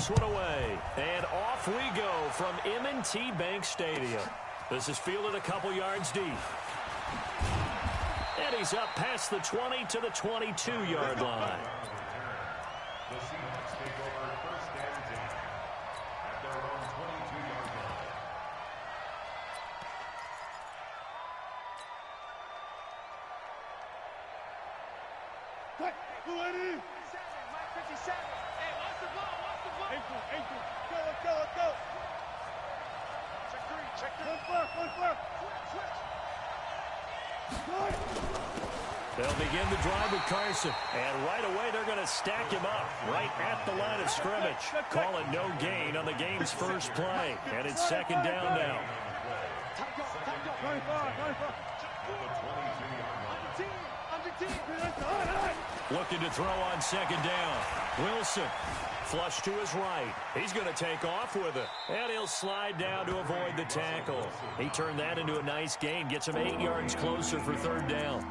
this one away. And off we go from M&T Bank Stadium. This is fielded a couple yards deep. And he's up past the 20 to the 22-yard line. The Seahawks take over first and 10 at their own 22-yard line. Ready? 57, Mike 57. Hey, watch the ball, watch the ball. Ankle. Let's go. Check three. One far. They'll begin the drive with Carson. And right away, they're going to stack him up right at the line of scrimmage. Call it no gain on the game's first play. And it's second down now. Looking to throw on second down. Wilson, flush to his right. He's going to take off with it. And he'll slide down to avoid the tackle. He turned that into a nice gain. Gets him 8 yards closer for third down.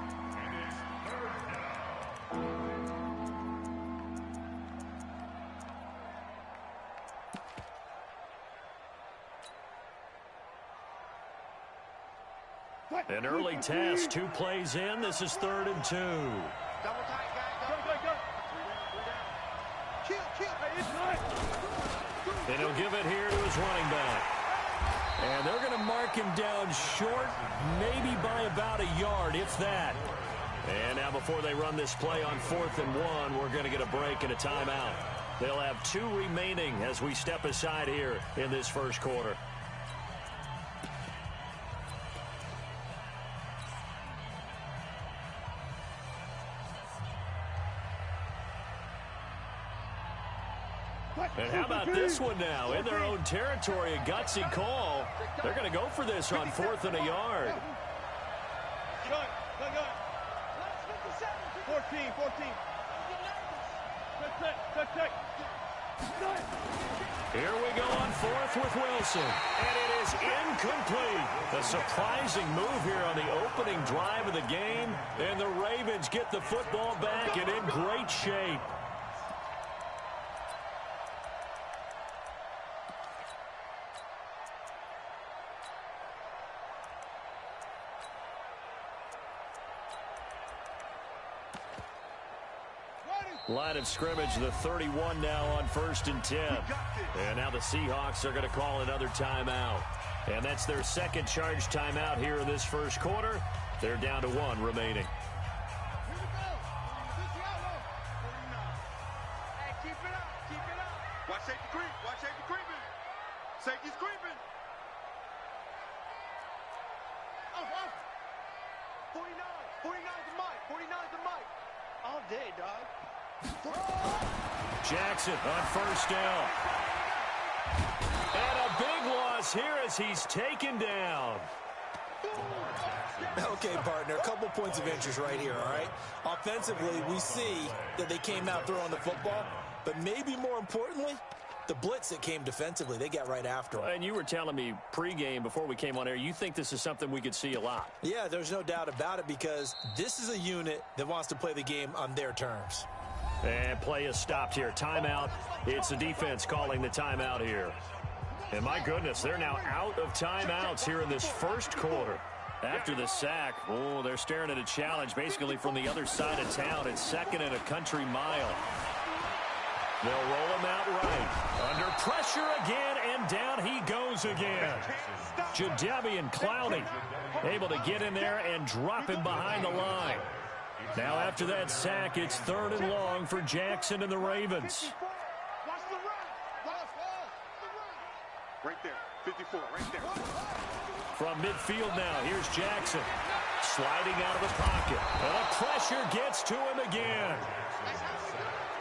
An early test, 2 plays in. This is 3rd and 2. Double tight, guys. Go. Kill. And he'll give it here to his running back. And they're going to mark him down short, maybe by about a yard, if that. And now before they run this play on 4th and 1, we're going to get a break and a timeout. They'll have 2 remaining as we step aside here in this first quarter. And how about this one now? In their own territory, a gutsy call. They're going to go for this on 4th and a yard. 14. Here we go on 4th with Wilson. And it is incomplete. A surprising move here on the opening drive of the game. And the Ravens get the football back and in great shape. Line of scrimmage, the 31 now on 1st and 10. And now the Seahawks are going to call another timeout. And that's their second charge timeout here in this first quarter. They're down to 1 remaining. Hey, keep it up. Watch safety creeping. Safety's creeping. Oh. 49's the mic. All day, dog. Jackson on 1st down. And a big loss here as he's taken down. Okay, partner, a couple points of interest right here, all right? Offensively, we see that they came out throwing the football, but maybe more importantly, the blitz that came defensively, they got right after him. And you were telling me pregame before we came on air, you think this is something we could see a lot. Yeah, there's no doubt about it because this is a unit that wants to play the game on their terms. And play is stopped here. Timeout. It's the defense calling the timeout here. And my goodness, they're now out of timeouts here in this first quarter. After the sack, they're staring at a challenge basically from the other side of town. It's 2nd and a country mile. They'll roll him out right. Under pressure again, and down he goes again. Jadeveon Clowney able to get in there and drop him behind the line. Now after that sack, it's 3rd and long for Jackson and the Ravens. Right there, 54, right there. From midfield now, here's Jackson. Sliding out of the pocket. And the pressure gets to him again.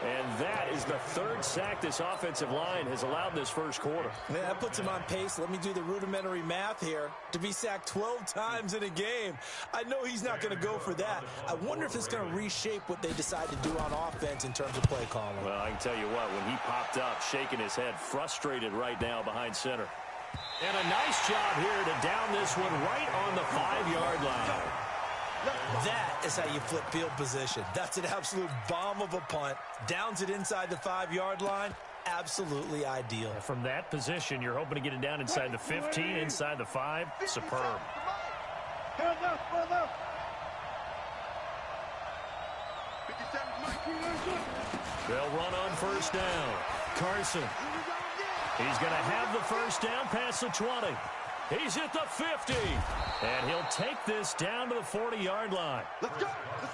And that is the 3rd sack this offensive line has allowed this first quarter. Man, that puts him on pace. Let me do the rudimentary math here. To be sacked 12 times in a game. I know he's not going to go for that. I wonder if it's going to reshape what they decide to do on offense in terms of play calling. Well, I can tell you what, when he popped up, shaking his head, frustrated right now behind center. And a nice job here to down this one right on the 5-yard line. That is how you flip field position. That's an absolute bomb of a punt. Downs it inside the 5-yard line. absolutely ideal. From that position, you're hoping to get it down inside the 15, inside the 5. Superb. Hands up, hands up. 57, Mike. They'll run on first down. Carson. He's going to have the first down past the 20. He's at the 50. And he'll take this down to the 40-yard line. Let's go.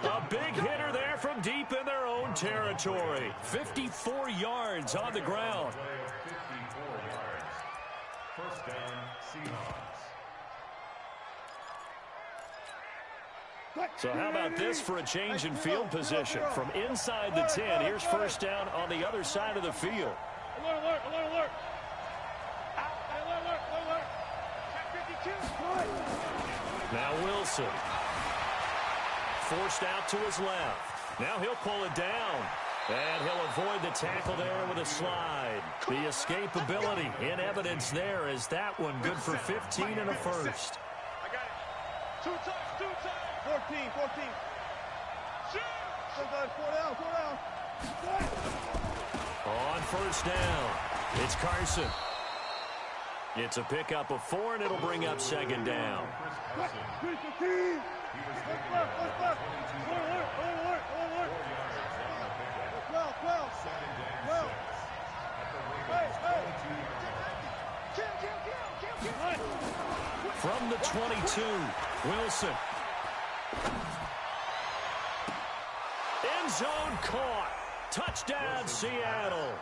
A big hitter there from deep in their own territory. 54 yards on the ground. 54 yards. First down, Seahawks. So how about this for a change in field position? From inside the 10, here's first down on the other side of the field. Alert, alert, alert, alert. Alert, alert, alert. Check 52. Now Wilson. Forced out to his left. Now he'll pull it down. And he'll avoid the tackle there with a slide. The escapability in evidence there as that one good for 15 and a first. I got it. Two times. 14. Shoot. 4 down. On first down, it's Carson. It's a pickup of 4, and it'll bring up second down. From the 22, Wilson. End zone caught. Touchdown, Seattle.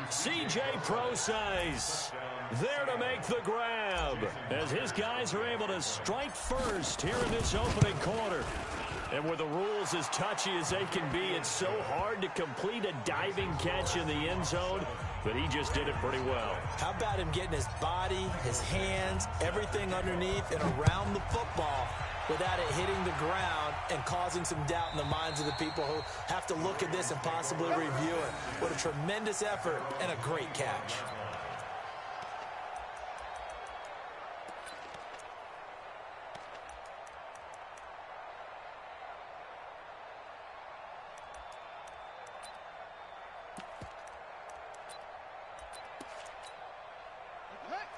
C.J. Prosise there to make the grab as his guys are able to strike first here in this opening quarter. And with the rules as touchy as they can be, it's so hard to complete a diving catch in the end zone, but he just did it pretty well. How about him getting his body, his hands, everything underneath and around the football without it hitting the ground and causing some doubt in the minds of the people who have to look at this and possibly review it. What a tremendous effort and a great catch.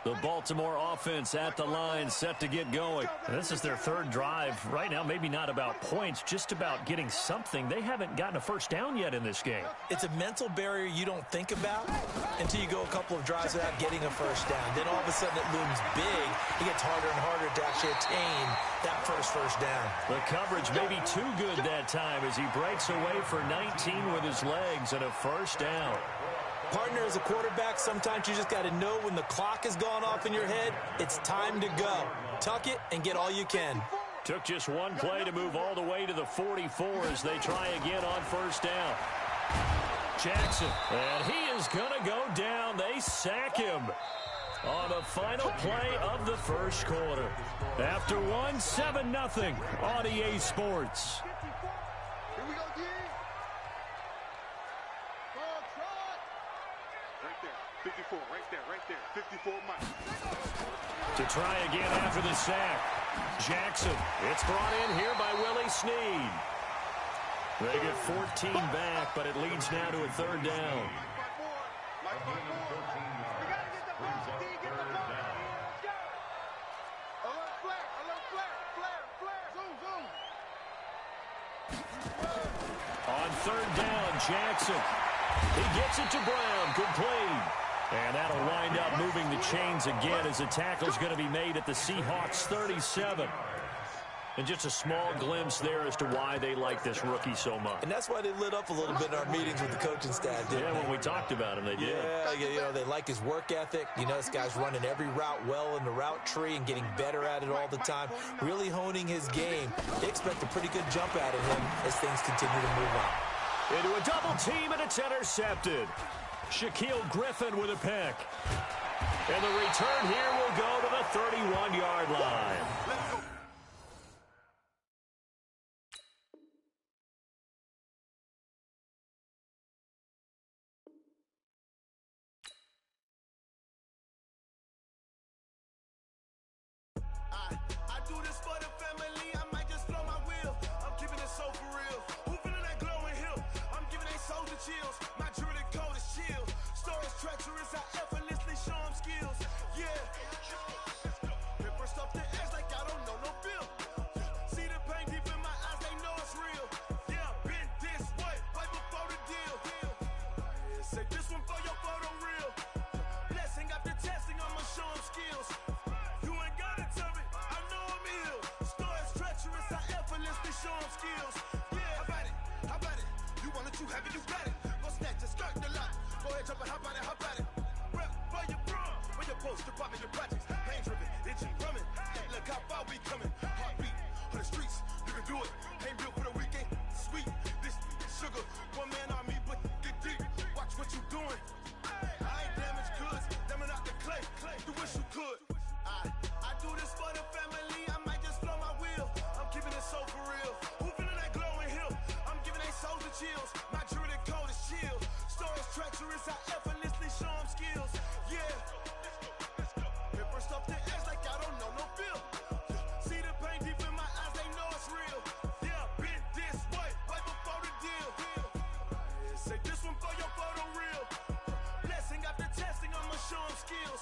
The Baltimore offense at the line, set to get going. And this is their third drive. Right now, maybe not about points, just about getting something. They haven't gotten a first down yet in this game. It's a mental barrier you don't think about until you go a couple of drives without getting a first down. Then all of a sudden it looms big. It gets harder and harder to actually attain that first down. The coverage may be too good that time as he breaks away for 19 with his legs and a first down. Partner, as a quarterback, sometimes you just got to know when the clock has gone off in your head, it's time to go. Tuck it and get all you can. Took just one play to move all the way to the 44 as they try again on first down. Jackson, and he is going to go down. They sack him on the final play of the first quarter. After one, 7-0 on EA Sports. Here we go, D. Right there, 54, right there, 54, Mike. To try again after the sack. Jackson, it's brought in here by Willie Snead. They get 14 back, but it leads now to a third down. On third down, Jackson. He gets it to Brown, complete. And that'll wind up moving the chains again as the tackle's going to be made at the Seahawks 37. And just a small glimpse there as to why they like this rookie so much. And that's why they lit up a little bit in our meetings with the coaching staff, didn't they? When we talked about him, they did. Yeah, you know, they like his work ethic. You know, this guy's running every route well in the route tree and getting better at it all the time, really honing his game. They expect a pretty good jump out of him as things continue to move on. Into a double team, and it's intercepted. Shaquille Griffin with a pick. And the return here will go to the 31-yard line. I do this for the family, I might just blow my wheel. I'm keeping it so for real. Who feeling that glowing hill? I'm giving they soldier chills. My jewelry coat is chill. treacherous, I effortlessly show them skills. Yeah. Paper stuff the edge like I don't know no bill. See the pain deep in my eyes, they know it's real. Yeah, been this way, right before the deal. Say this one for your photo real. Blessing after testing, I'ma show them skills. You ain't gotta tell me, I know I'm ill. Story's treacherous, I effortlessly show them skills. Yeah, how about it? You want it, you have it, you got it. Go snatch it, skirt the lot. Go ahead, jump it, how about it? Rep for your bro, for your post, your pop, your projects. Pain driven, itching, drumming. Look how far we coming. Heartbeat on the streets, you can do it. Ain't built for the weekend, sweet. This sugar, one man army, but get deep. Watch what you doing. I ain't damaged goods, damn out the clay. You wish you could. I do this for the family. I might just flow my wheel. I'm keeping it so for real. Who feeling that glowing hill? I'm giving they souls the chills. My jewelry code is chill. Stories treacherous, I effortlessly show them skills. Yeah. Paper stuff the edge like I don't know no bill. See the pain deep in my eyes, they know it's real. Yeah, been this way, right before the deal. Say this one for your photo real. Blessing after testing, I'ma show them skills.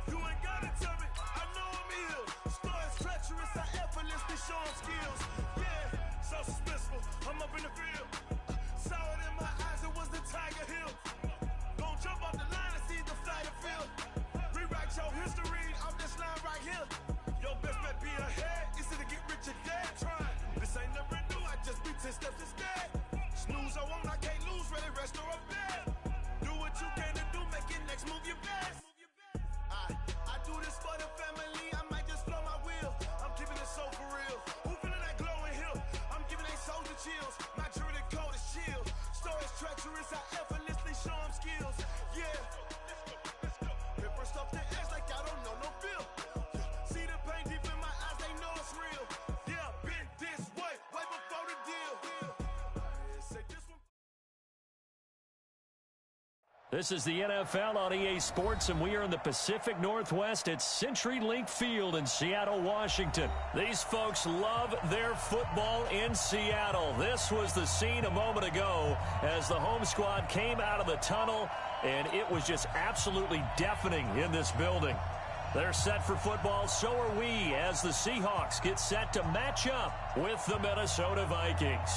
You ain't gotta tell me, I know I'm ill. Stories treacherous, I effortlessly show them skills. Yeah, so suspenseful, I'm up in the field. Saw it in my eyes, it was the Tiger Hill. Gon' jump off the line and see the flight of field. Rewrite your history off this line right here. Your best bet be ahead, easy to get rich or dead. Trying, this ain't never new, I just be 10 steps instead. Snooze I won't, I can't lose, ready, rest or up bed. Do what you can to do, make it next move your best. I do this for the family, I might just flow my wheel. I'm keeping it so for real. Who feeling that glowing hill? I'm giving they souls the chills. My jewelry code is chill. Stories treacherous, I effortlessly show them skills. Yeah. Paper stuff the edge like I don't know no bill. See the pain deep in my eyes, they know it's real. Yeah, been this way, right before the deal. Say this one. This is the NFL on EA Sports, and we are in the Pacific Northwest at CenturyLink Field in Seattle, Washington. These folks love their football in Seattle. This was the scene a moment ago as the home squad came out of the tunnel, and it was just absolutely deafening in this building. They're set for football, so are we, as the Seahawks get set to match up with the Minnesota Vikings.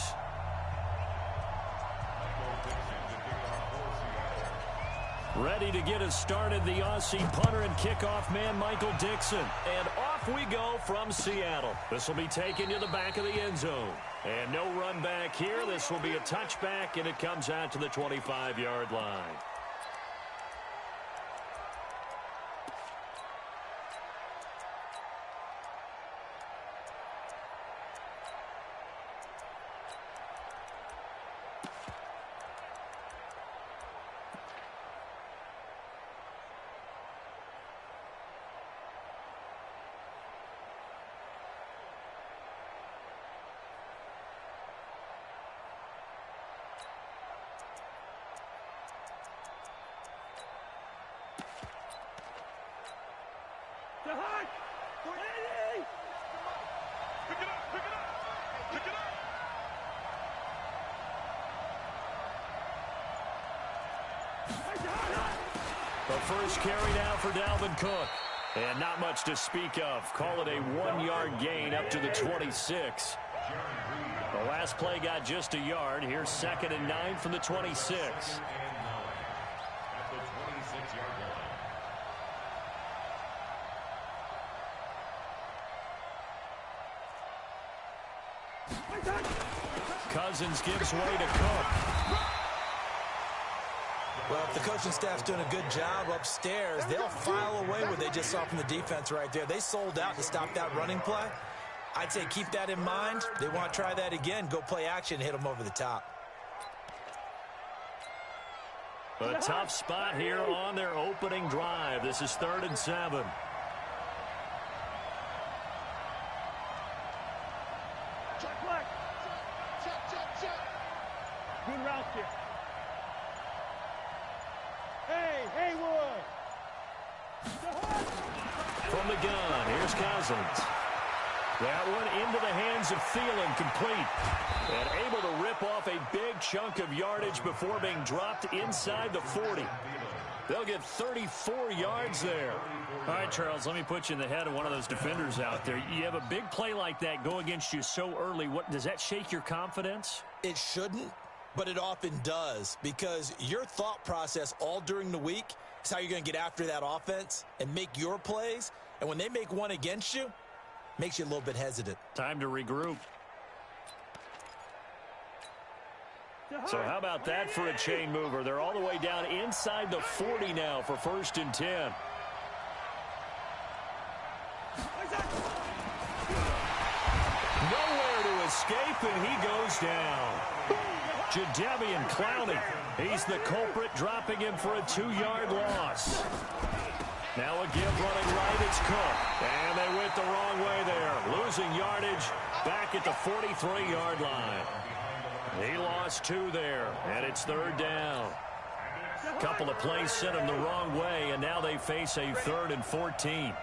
Ready to get us started, the Aussie punter and kickoff man, Michael Dixon. And off we go from Seattle. This will be taken to the back of the end zone. And no run back here. This will be a touchback, and it comes out to the 25-yard line. The first carry now for Dalvin Cook. And not much to speak of. Call it a 1-yard gain up to the 26. The last play got just a yard. Here's 2nd and 9 from the 26. Cousins gives way to Cook. Well, if the coaching staff's doing a good job upstairs, they'll file away what they just saw from the defense right there. They sold out to stop that running play. I'd say keep that in mind. They want to try that again. Go play action, hit them over the top. A tough spot here on their opening drive. This is 3rd and 7. Good route here. Hey, Haywood. From the gun, here's Cousins. That one into the hands of Thielen, complete. And able to rip off a big chunk of yardage before being dropped inside the 40. They'll get 34 yards there. All right, Charles, let me put you in the head of one of those defenders out there. You have a big play like that go against you so early. What does that shake your confidence? It shouldn't, but it often does, because your thought process all during the week is how you're going to get after that offense and make your plays. And when they make one against you, makes you a little bit hesitant. Time to regroup. So how about that for a chain mover? They're all the way down inside the 40 now for 1st and 10. Nowhere to escape, and he goes down. Jadeveon Clowney, he's the culprit, dropping him for a 2-yard loss. Now a give running right, it's Cook. And they went the wrong way there. Losing yardage back at the 43-yard line. He lost 2 there, and it's 3rd down. A couple of plays sent him the wrong way, and now they face a 3rd and 14.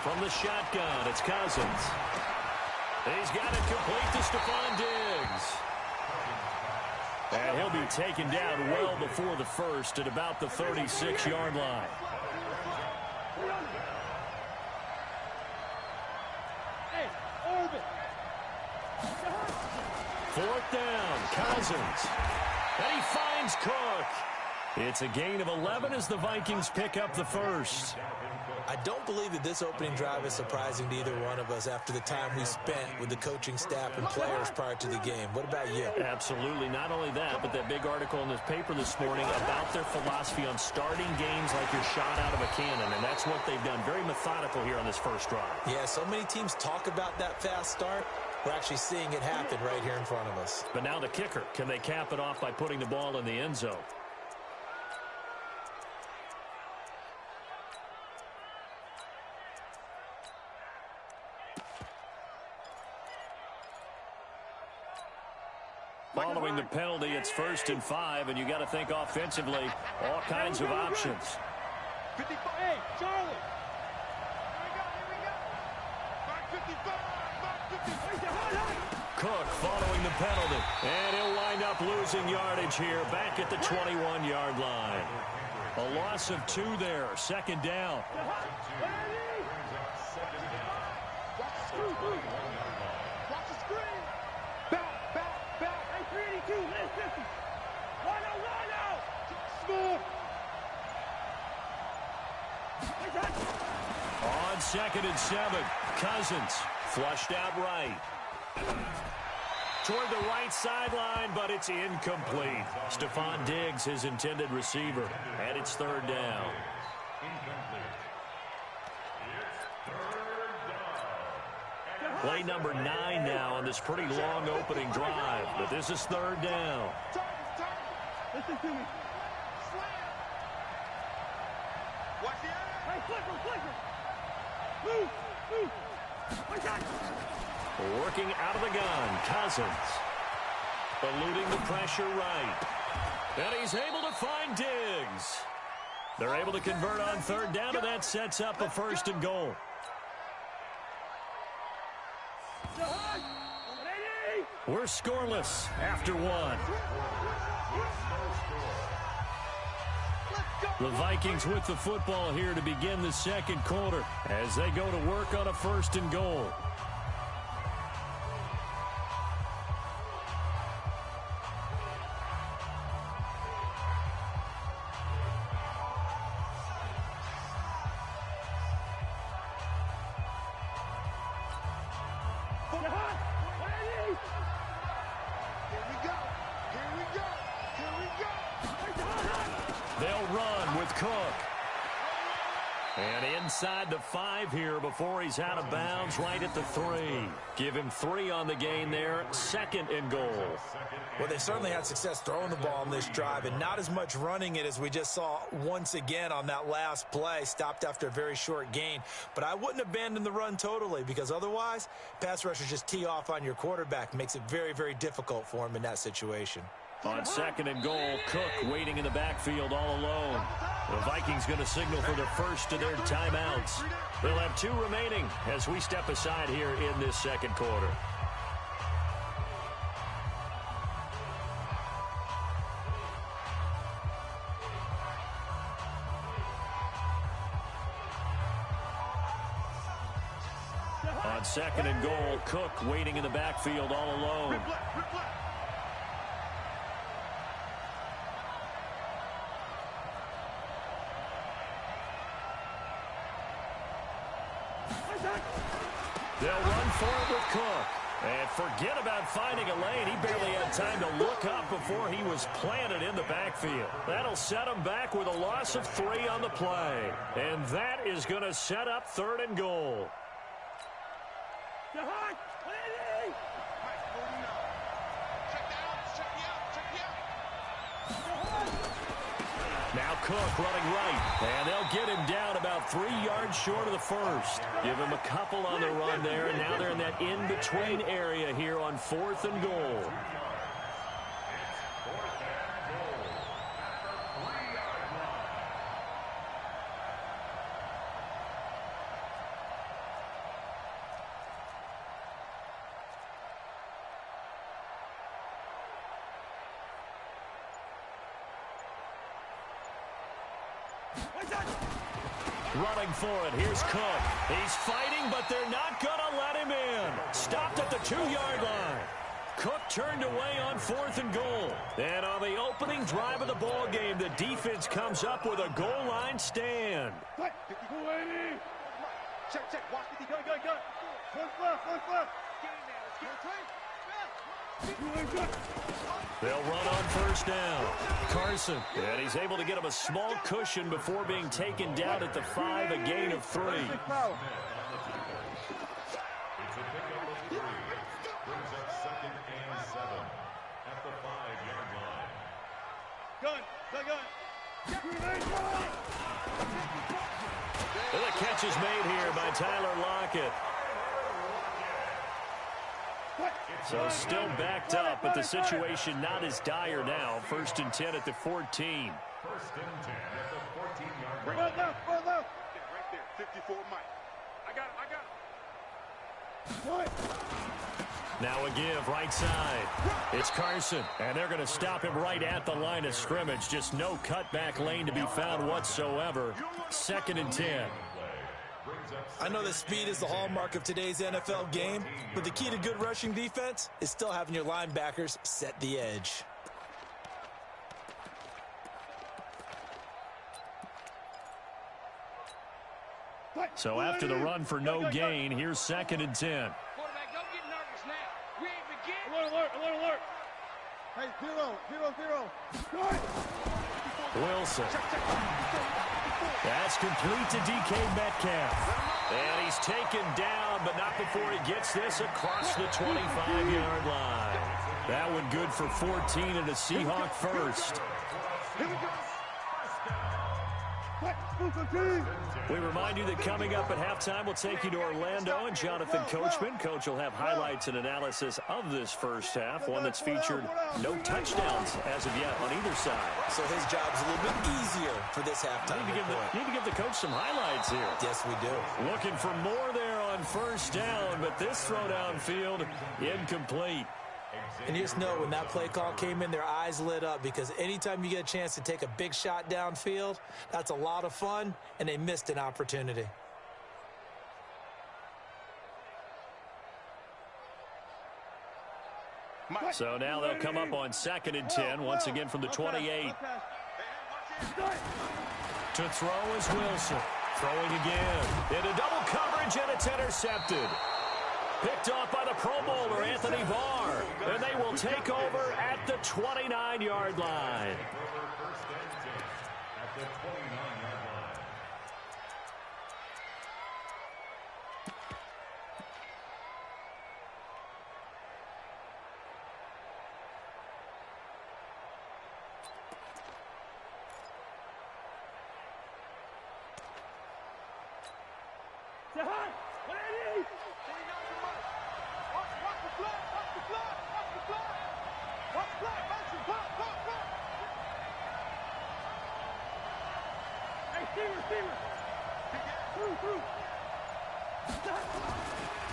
From the shotgun, it's Cousins. He's got it complete to Stephon Diggs. And he'll be taken down well before the first at about the 36-yard line. Fourth down, Cousins. And he finds Cook. It's a gain of 11 as the Vikings pick up the first. I don't believe that this opening drive is surprising to either one of us after the time we spent with the coaching staff and players prior to the game. What about you? Absolutely. Not only that, but that big article in this paper this morning about their philosophy on starting games like you're shot out of a cannon, and that's what they've done. Very methodical here on this first drive. Yeah, so many teams talk about that fast start. We're actually seeing it happen right here in front of us. But now the kicker. Can they cap it off by putting the ball in the end zone? Following the penalty, it's 1st and 5, and you got to think offensively, all kinds of options. 55. Hey, Charlie. Here we go. Mark 55. Cook following the penalty, and he'll wind up losing yardage here back at the 21-yard line. A loss of 2 there, 2nd down. Watch the screen. Watch the screen. Back. Hey, 382. Let's 50. Line out. Smooth. On 2nd and 7, Cousins flushed out right. Toward the right sideline, but it's incomplete. Stephon Diggs, his intended receiver, and it's 3rd down. Play number 9 now on this pretty long opening drive, but this is 3rd down. Listen to me. Watch the other. Hey, flicker. Move. Working out of the gun, Cousins. Eluding the pressure right. And he's able to find Diggs. They're able to convert on 3rd down, and that sets up a 1st and goal. We're scoreless after 1. The Vikings with the football here to begin the 2nd quarter as they go to work on a 1st and goal. They'll run with Cook. And inside the 5 here before he's out of bounds right at the 3. Give him 3 on the gain there. 2nd and goal. Well, they certainly had success throwing the ball on this drive and not as much running it as we just saw once again on that last play. Stopped after a very short gain. But I wouldn't abandon the run totally because otherwise, pass rushers just tee off on your quarterback. Makes it very, very difficult for him in that situation. On second and goal, Cook waiting in the backfield all alone. The Vikings going to signal for the first of their timeouts. They'll have 2 remaining as we step aside here in this second quarter. On second and goal, Cook waiting in the backfield all alone. They'll run for it with Cook. And forget about finding a lane. He barely had time to look up before he was planted in the backfield. That'll set him back with a loss of 3 on the play. And that is going to set up third and goal. Now Cook running right, and they'll get him down about 3 yards short of the first. Give him a couple on the run there, and now they're in that in-between area here on 4th and goal. Running for it. Here's Cook. He's fighting, but they're not going to let him in. Stopped at the 2-yard line. Cook turned away on 4th and goal. And on the opening drive of the ball game, the defense comes up with a goal line stand. Check, check. Watch the go, go, go. Left, left. Get in there. Let's get it. They'll run on first down. Carson, and he's able to get him a small cushion before being taken down at the 5, a gain of 3. It's a pickup of 3. Brings up 2nd and 7 at the 5-yard line. Gun. And the catch is made here by Tyler Lockett. So still backed up, but the situation not as dire now. 1st and 10 at the 14. 1st and 10 at the 14-yard line. Right there. 54 Mike. I got him. Now a give right side. It's Carson, and they're going to stop him right at the line of scrimmage. Just no cutback lane to be found whatsoever. 2nd and 10. I know that speed is the hallmark of today's NFL game, but the key to good rushing defense is still having your linebackers set the edge. So after the run for no gain, here's 2nd and 10. Quarterback, don't get nervous now. We ain't begin. Alert. Hey, 0. Wilson. That's complete to DK Metcalf. And he's taken down, but not before he gets this across the 25-yard line. That one good for 14 and a Seahawk first. Here we go. We remind you that coming up at halftime, we'll take you to Orlando and Jonathan Coachman. Coach will have highlights and analysis of this first half, one that's featured no touchdowns as of yet on either side. So his job's a little bit easier for this halftime. Need to give the coach some highlights here. Yes, we do. Looking for more there on first down, but this throw downfield incomplete. And you just know when that play call came in, their eyes lit up, because anytime you get a chance to take a big shot downfield, that's a lot of fun, and they missed an opportunity. So now they'll come up on 2nd and 10, once again from the 28. To throw is Wilson. Throwing again. Into double coverage, and it's intercepted. Picked off by the Pro Bowler, Anthony Barr. And they will take over at the 29-yard line. First and 10 at the 29-yard line.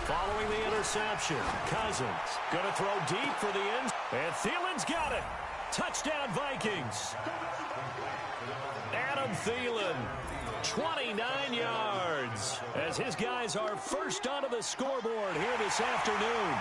Following the interception, Cousins going to throw deep for the end. And Thielen's got it. Touchdown, Vikings. Adam Thielen, 29 yards, as his guys are first onto the scoreboard here this afternoon.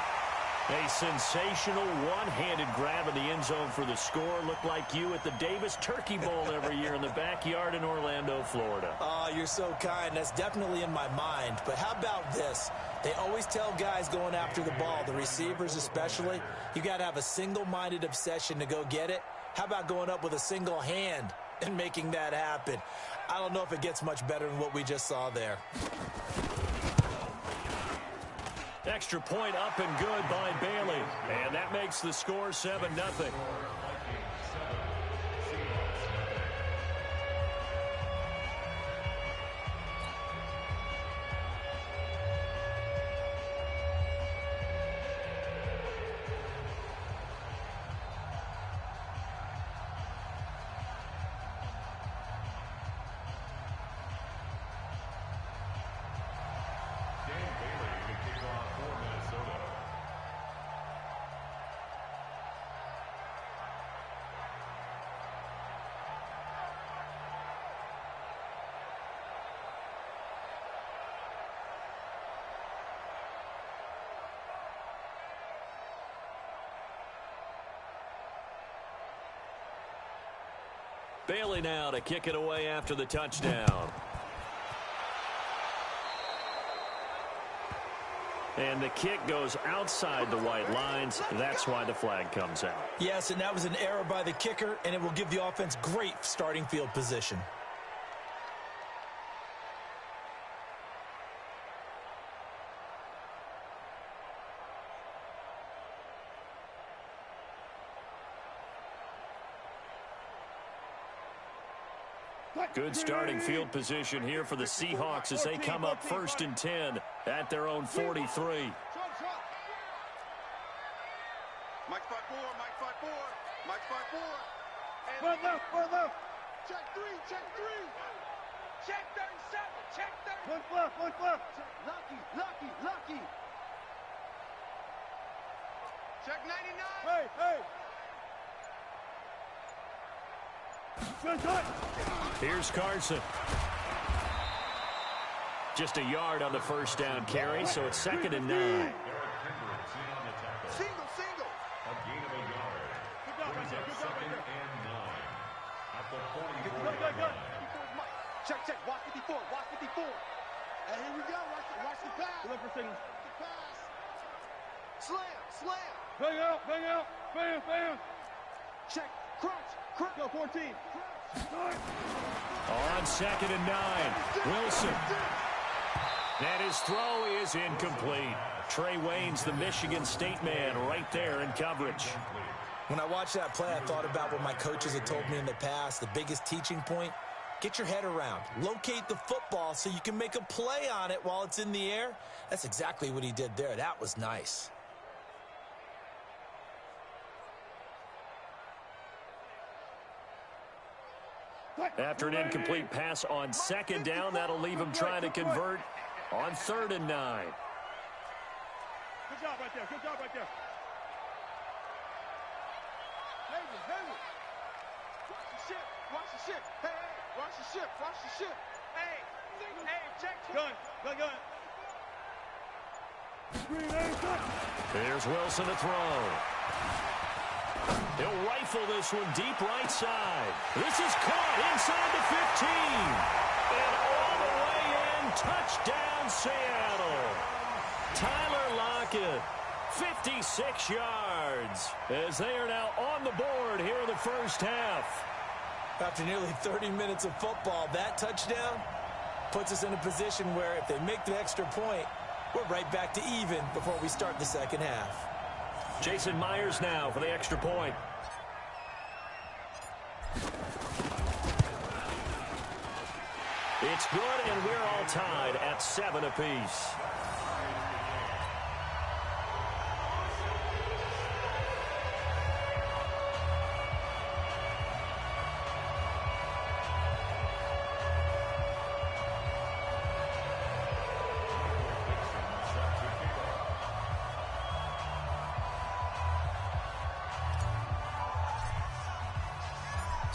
A sensational one-handed grab in the end zone for the score. Looked like you at the Davis Turkey Bowl every year in the backyard in Orlando, Florida. Oh, you're so kind. That's definitely in my mind. But how about this? They always tell guys going after the ball, the receivers especially, you got to have a single-minded obsession to go get it. How about going up with a single hand and making that happen? I don't know if it gets much better than what we just saw there. Extra point up and good by Bailey. And that makes the score 7-0. Bailey now to kick it away after the touchdown. And the kick goes outside the white lines. That's why the flag comes out. Yes, and that was an error by the kicker, and it will give the offense great starting field position. Good starting field position here for the Seahawks as they come up 1st and 10 at their own 43. Mike 5-4, Mike 5-4, Mike 5-4. One left. Check 3, check 3. Check 37, check 30. One left. Lucky. Check 99. Hey. Here's Carson. Just a yard on the first down carry, so it's 2nd and 9. Single. A gain of a yard. Brings up 2nd and 9 at the 44. Check. Watch 54. And here we go. Watch the pass. Look for signal. The pass. Slam. Bang out. Bam. Check. Crunch. Go 14. On 2nd and 9, Wilson. And his throw is incomplete. Trey Wayne's the Michigan State man right there in coverage. When I watched that play, I thought about what my coaches had told me in the past. The biggest teaching point, get your head around. Locate the football so you can make a play on it while it's in the air. That's exactly what he did there. That was nice. After an incomplete pass on 2nd down, that'll leave him trying to convert on 3rd and 9. Good job right there. Hey. Watch the ship. Hey. Watch the ship. Hey, check. Gun. There's Wilson to throw. He'll rifle this one deep right side. This is caught inside the 15. And all the way in, touchdown Seattle. Tyler Lockett, 56 yards, as they are now on the board here in the first half. After nearly 30 minutes of football, that touchdown puts us in a position where if they make the extra point, we're right back to even before we start the second half. Jason Myers now for the extra point. It's good, and we're all tied at 7 apiece.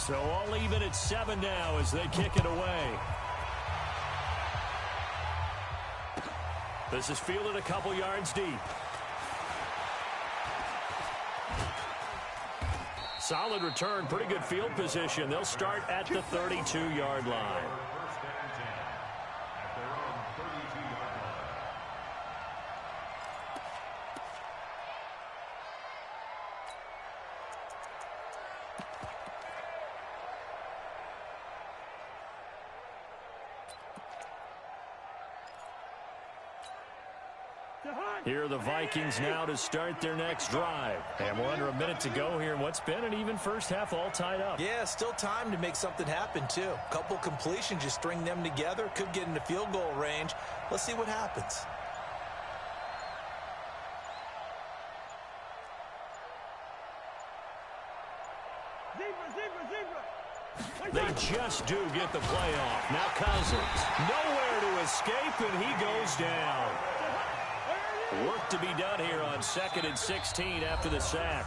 So all even at 7 now as they kick it away. This is fielded a couple yards deep. Solid return, pretty good field position. They'll start at the 32-yard line. First down and 10 at their own 32-yard line. Here are the Vikings now to start their next drive. And we're under a minute to go here in what's been an even first half, all tied up. Yeah, still time to make something happen, too. Couple completions, you string them together, could get into field goal range. Let's see what happens. They just do get the play off. Now Cousins, nowhere to escape, and he goes down. Work to be done here on 2nd and 16 after the sack.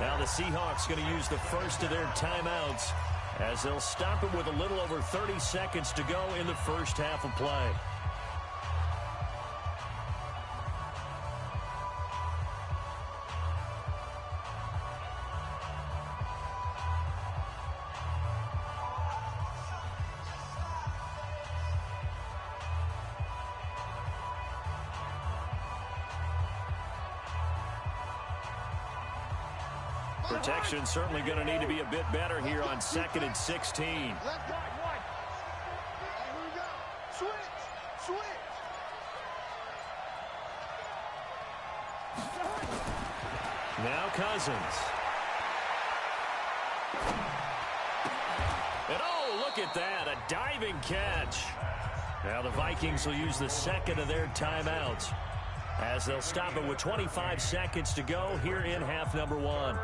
Now the Seahawks going to use the first of their timeouts as they'll stop it with a little over 30 seconds to go in the first half of play. Protection certainly going to need to be a bit better here on 2nd and 16. Left, right. Here we go. Switch. Now Cousins. And oh, look at that, a diving catch. Now the Vikings will use the second of their timeouts as they'll stop it with 25 seconds to go here in half number 1.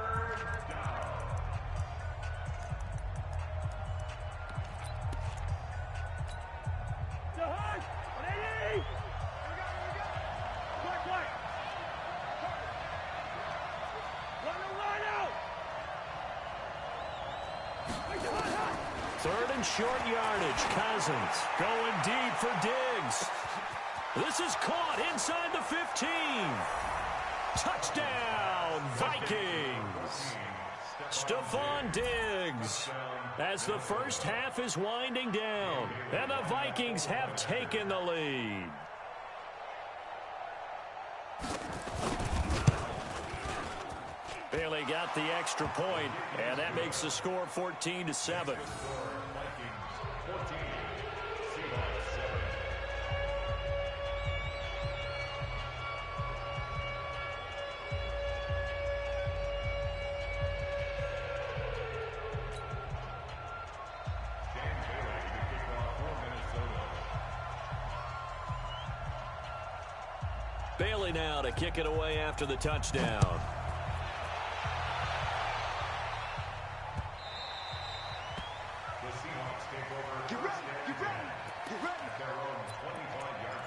Third and short yardage. Cousins going deep for Diggs. This is caught inside the 15. Touchdown, Vikings. Stephon Diggs as the first half is winding down, and the Vikings have taken the lead. Bailey got the extra point, and that makes the score 14-7. Bailey now to kick it away after the touchdown. The Seahawks take over. Get ready. At their own 25-yard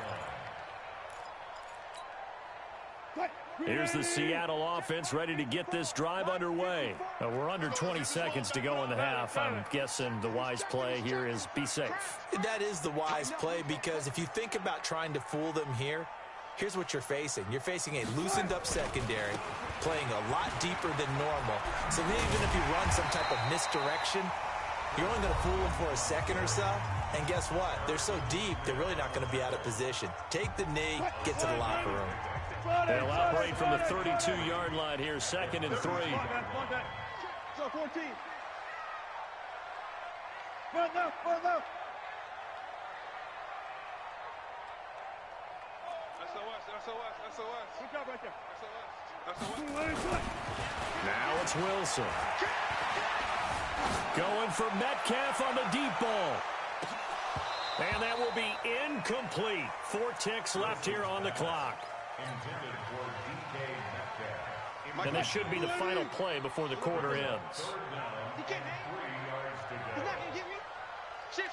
line. Here's the Seattle offense ready to get this drive underway. We're under 20 seconds to go in the half. I'm guessing the wise play here is be safe. That is the wise play, because if you think about trying to fool them here, here's what you're facing. You're facing a loosened up secondary, playing a lot deeper than normal. So then even if you run some type of misdirection, you're only going to fool them for a second or so. And guess what? They're so deep, they're really not going to be out of position. Take the knee, get to the locker room. They'll operate from the 32-yard line here, 2nd and 3. So 14. Run now. SOS. Good job right there. SOS. Now it's Wilson. Going for Metcalf on the deep ball. And that will be incomplete. 4 ticks left here on the clock. Intended for DK Metcalf. And this should be the final play before the quarter ends. He can't hang. 3 yards to go. He's not going to get me. Shit.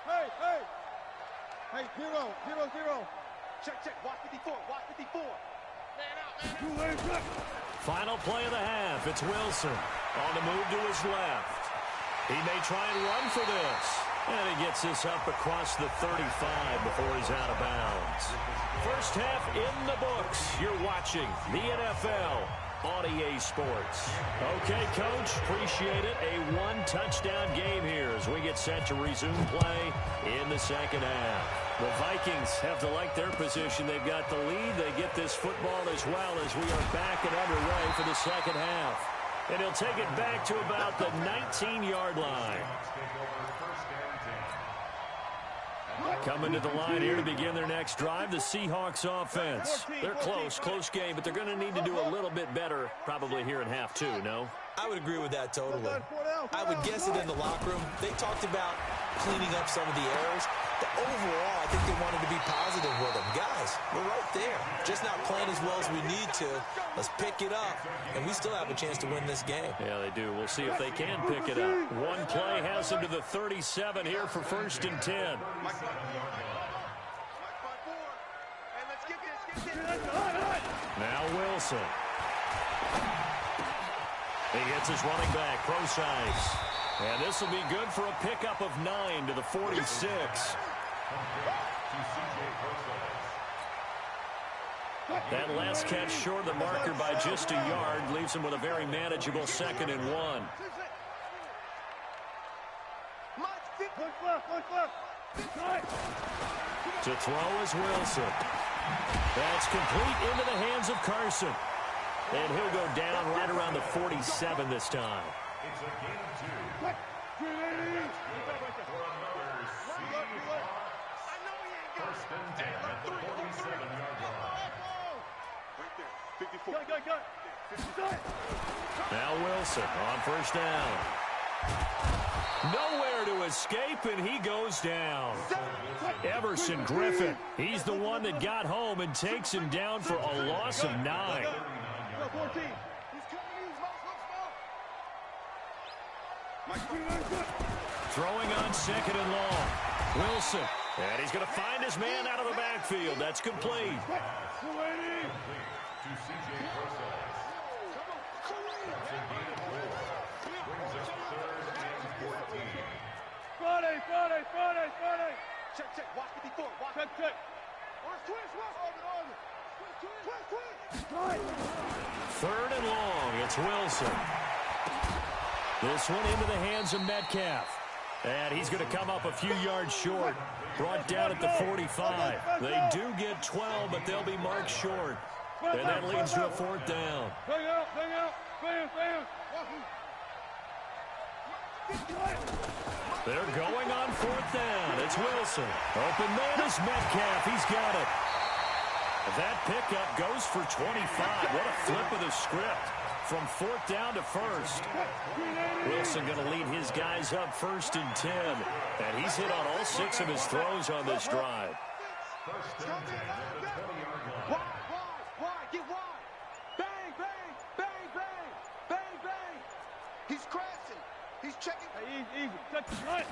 Hey, 0. Check. Watch 54. Man out. Final play of the half. It's Wilson on the move to his left. He may try and run for this. And he gets this up across the 35 before he's out of bounds. First half in the books. You're watching the NFL on EA Sports. Okay, Coach, appreciate it. A one-touchdown game here as we get set to resume play in the second half. The Vikings have to like their position. They've got the lead. They get this football as well as we are back and underway for the second half. And he'll take it back to about the 19-yard line. Coming to the line here to begin their next drive, the Seahawks offense. They're close game, but they're going to need to do a little bit better probably here in half two, no? I would agree with that totally. I would guess it in the locker room. They talked about cleaning up some of the errors. But overall, I think they wanted to be positive with them. Guys, we're right there. Just not playing as well as we need to. Let's pick it up. And we still have a chance to win this game. Yeah, they do. We'll see if they can pick it up. One play has them to the 37 here for 1st and 10. Now Wilson. He gets his running back, Procise. And this will be good for a pickup of 9 to the 46. That last catch short of the marker by just a yard leaves him with a very manageable 2nd and 1. To throw is Wilson. That's complete into the hands of Carson. And he'll go down right around the 47 this time. It's a gain of 2. First and 10 at the 47-yard line. Now Wilson on 1st down. Nowhere to escape, and he goes down. Everson Griffin, he's the one that got home and takes him down for a loss of 9. Throwing on 2nd and long. Wilson. And he's going to find his man out of the backfield. That's complete. To C.J. Procise. That's a gain of 4. Brings up 3rd and 14. Friday. Check. Watch it before. Check. Twist. 3rd and long. It's Wilson. This one into the hands of Metcalf. And he's going to come up a few yards short. Brought down at the 45. They do get 12, but they'll be marked short. And that leads to a 4th down. Bang out. They're going on 4th down. It's Wilson. Open man is Metcalf. He's got it. That pickup goes for 25. What a flip of the script. From 4th down to 1st. Wilson going to lead his guys up 1st and 10. And he's hit on all 6 of his throws on this drive. First and 10 at the 20-yard line. Wide. Get wide. Bang. He's crashing. He's checking. Easy. Touch the right.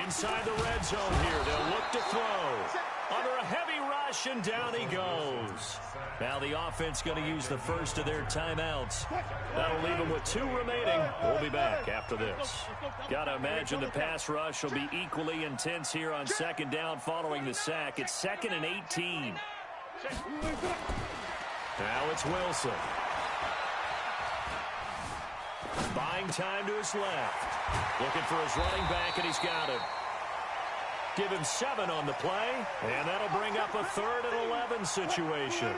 Inside the red zone here. They'll look to throw. Under a heavy rush, and down he goes. Now the offense going to use the first of their timeouts. That'll leave them with 2 remaining. We'll be back after this. Got to imagine the pass rush will be equally intense here on 2nd down following the sack. It's 2nd and 18. Now it's Wilson. Buying time to his left. Looking for his running back, and he's got it. Give him 7 on the play, and that'll bring up a 3rd and 11 situation.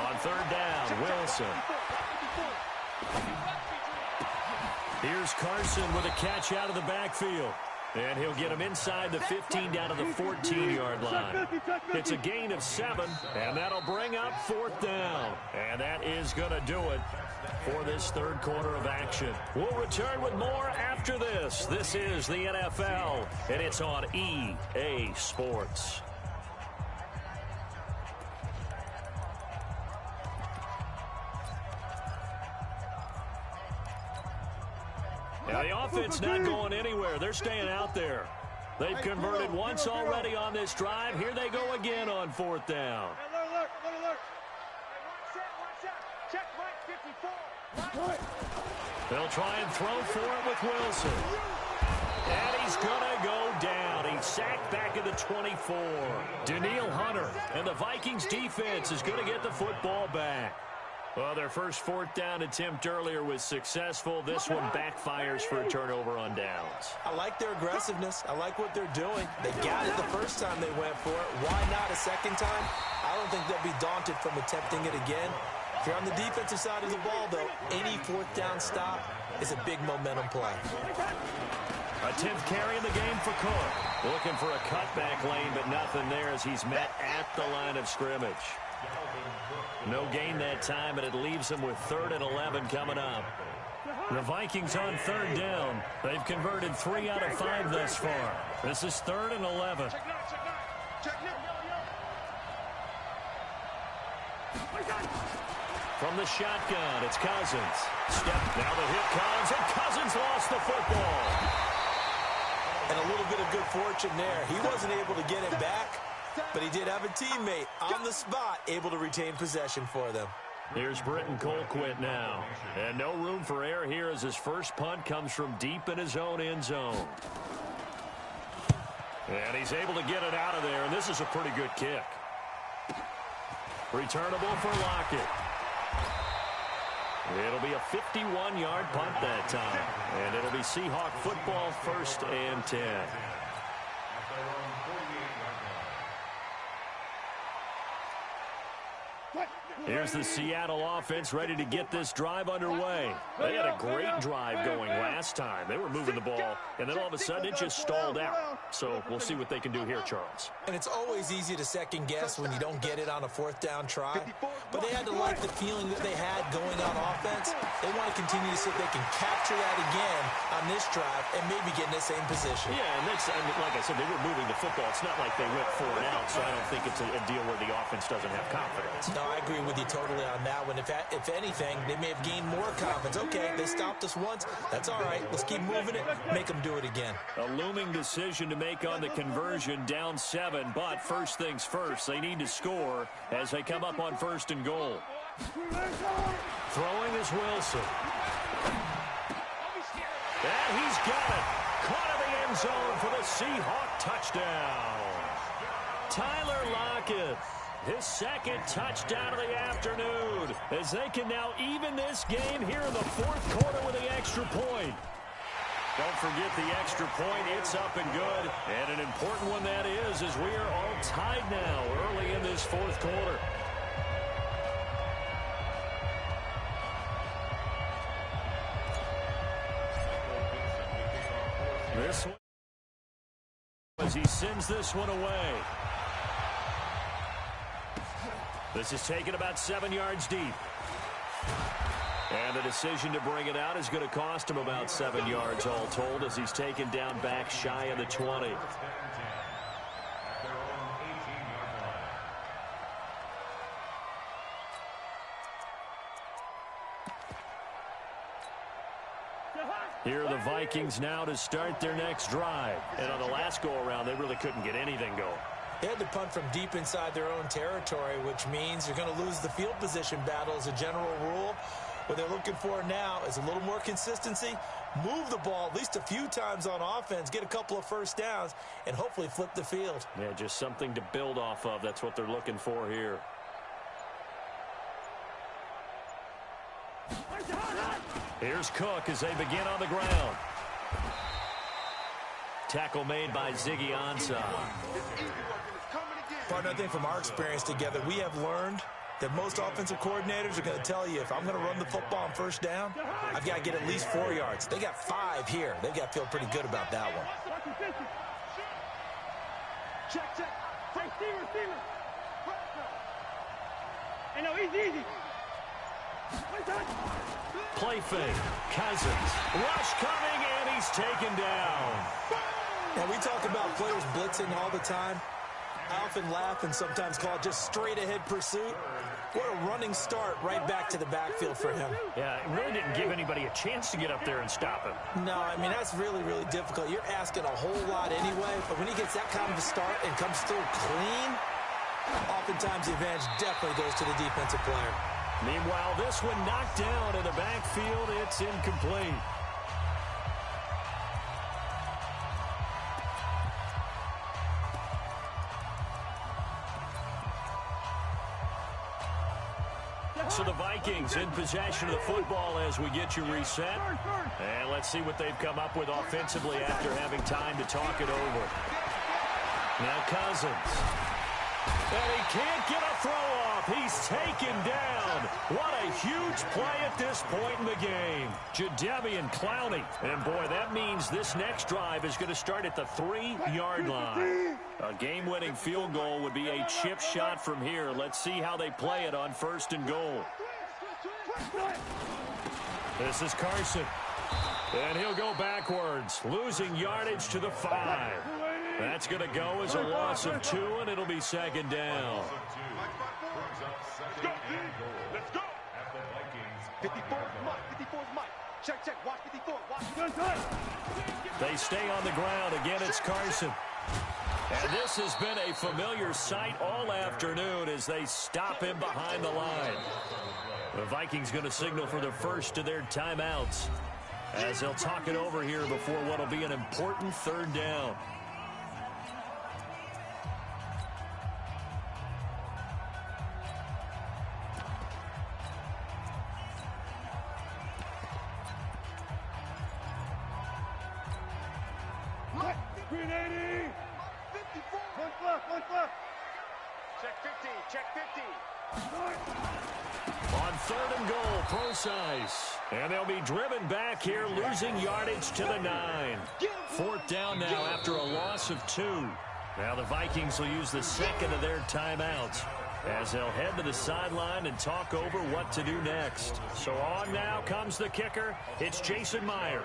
On 3rd down, Wilson. Here's Carson with a catch out of the backfield. And he'll get him inside the 15 down to the 14-yard line. It's a gain of 7, and that'll bring up 4th down. And that is going to do it for this 3rd quarter of action. We'll return with more after this. This is the NFL, and it's on EA Sports. Now the offense not going anywhere. They're staying out there. They've converted once already on this drive. Here they go again on 4th down. Alert. One set. Check right 54. They'll try and throw for it with Wilson. And he's going to go down. He's sacked back at the 24. Daniil Hunter and the Vikings defense is going to get the football back. Well, their first 4th down attempt earlier was successful. This one backfires for a turnover on downs. I like their aggressiveness. I like what they're doing. They got it the first time they went for it. Why not a second time? I don't think they'll be daunted from attempting it again. If you're on the defensive side of the ball, though, any 4th down stop is a big momentum play. A 10th carry in the game for Cook. Looking for a cutback lane, but nothing there as he's met at the line of scrimmage. No gain that time, and it leaves him with 3rd and 11 coming up. The Vikings on 3rd down. They've converted 3 out of 5 thus far. This is 3rd and 11. From the shotgun, it's Cousins. Now the hit comes, and Cousins lost the football. And a little bit of good fortune there. He wasn't able to get it back, but he did have a teammate on the spot able to retain possession for them. Here's Britton Colquitt now. And no room for error here as his first punt comes from deep in his own end zone. And he's able to get it out of there, and this is a pretty good kick. Returnable for Lockett. It'll be a 51-yard punt that time. And it'll be Seahawk football, 1st and 10. Here's the Seattle offense ready to get this drive underway. They had a great drive going last time. They were moving the ball, and then all of a sudden it just stalled out. So we'll see what they can do here, Charles. And it's always easy to second guess when you don't get it on a 4th down try. But they had to like the feeling that they had going on offense. They want to continue to see if they can capture that again on this drive and maybe get in the same position. Yeah, and that's, I mean, like I said, they were moving the football. It's not like they went 4 and out, so I don't think it's a deal where the offense doesn't have confidence. No, I agree with you totally on that one. If anything, they may have gained more confidence. Okay, they stopped us once. That's all right. Let's keep moving it. Make them do it again. A looming decision to make on the conversion, down 7. But first things first, they need to score as they come up on 1st and goal. Throwing is Wilson. And he's got it. Caught in the end zone for the Seahawk touchdown. Tyler Lockett. His 2nd touchdown of the afternoon as they can now even this game here in the 4th quarter with the extra point. Don't forget the extra point. It's up and good. And an important one that is as we are all tied now early in this 4th quarter. This one as he sends this one away. This is taken about 7 yards deep. And the decision to bring it out is going to cost him about 7 yards all told as he's taken down back shy of the 20. Here are the Vikings now to start their next drive. And on the last go-around, they really couldn't get anything going. They had to punt from deep inside their own territory, which means you're going to lose the field position battle as a general rule. What they're looking for now is a little more consistency, move the ball at least a few times on offense, get a couple of first downs, and hopefully flip the field. Yeah, just something to build off of. That's what they're looking for here. Here's Cook as they begin on the ground. Tackle made by Ziggy Ansah. Partner, I think from our experience together, we have learned that most offensive coordinators are going to tell you, if I'm going to run the football on first down, I've got to get at least 4 yards. They got 5 here. They've got to feel pretty good about that one. Check. Receiver. Hey, no, easy. Play fake. Cousins. Rush coming, and he's taken down. Now, we talk about players blitzing all the time. I often laugh and sometimes call it just straight-ahead pursuit. What a running start right back to the backfield for him. Yeah, it really didn't give anybody a chance to get up there and stop him. No, I mean, that's really, really difficult. You're asking a whole lot anyway, but when he gets that kind of a start and comes through clean, oftentimes the advantage definitely goes to the defensive player. Meanwhile, this one knocked down in the backfield. It's incomplete. So the Vikings in possession of the football as we get you reset. And let's see what they've come up with offensively after having time to talk it over. Now Cousins. And he can't get a throw off. He's taken down. What a huge play at this point in the game. Jadeveon Clowney. And boy, that means this next drive is going to start at the 3-yard line. A game-winning field goal would be a chip shot from here. Let's see how they play it on 1st and goal. This is Carson. And he'll go backwards, losing yardage to the 5. That's going to go as a loss of 2, and it'll be 2nd down. Let's go. 54 is Mike. 54 is Mike. Check. Watch 54. Watch. They stay on the ground. Again, it's Carson. And this has been a familiar sight all afternoon as they stop him behind the line. The Vikings going to signal for the first of their timeouts as they'll talk it over here before what will be an important 3rd down. On 3rd and goal, Procise. And they'll be driven back here, losing yardage to the 9. 4th down now after a loss of 2. Now the Vikings will use the 2nd of their timeouts as they'll head to the sideline and talk over what to do next. So on now comes the kicker. It's Jason Myers.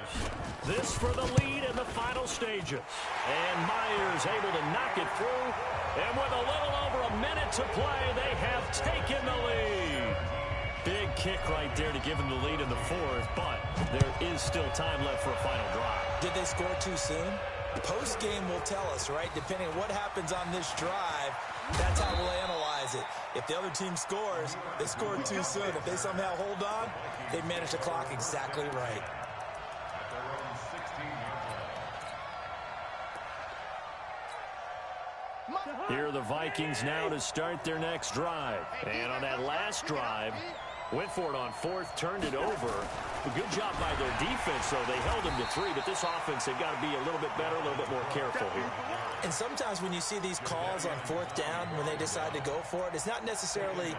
This for the lead in the final stages. And Myers able to knock it through. And with a little over a minute to play, they have taken the lead. Big kick right there to give them the lead in the 4th, but there is still time left for a final drive. Did they score too soon? Post-game will tell us, right? Depending on what happens on this drive, that's how we'll analyze it. If the other team scores, they scored too soon. If they somehow hold on, they managed to clock exactly right. Here are the Vikings now to start their next drive. And on that last drive, went for it on 4th, turned it over. A good job by their defense, though. They held them to 3, but this offense, they've got to be a little bit better, a little bit more careful here. And sometimes when you see these calls on 4th down, when they decide to go for it, it's not necessarily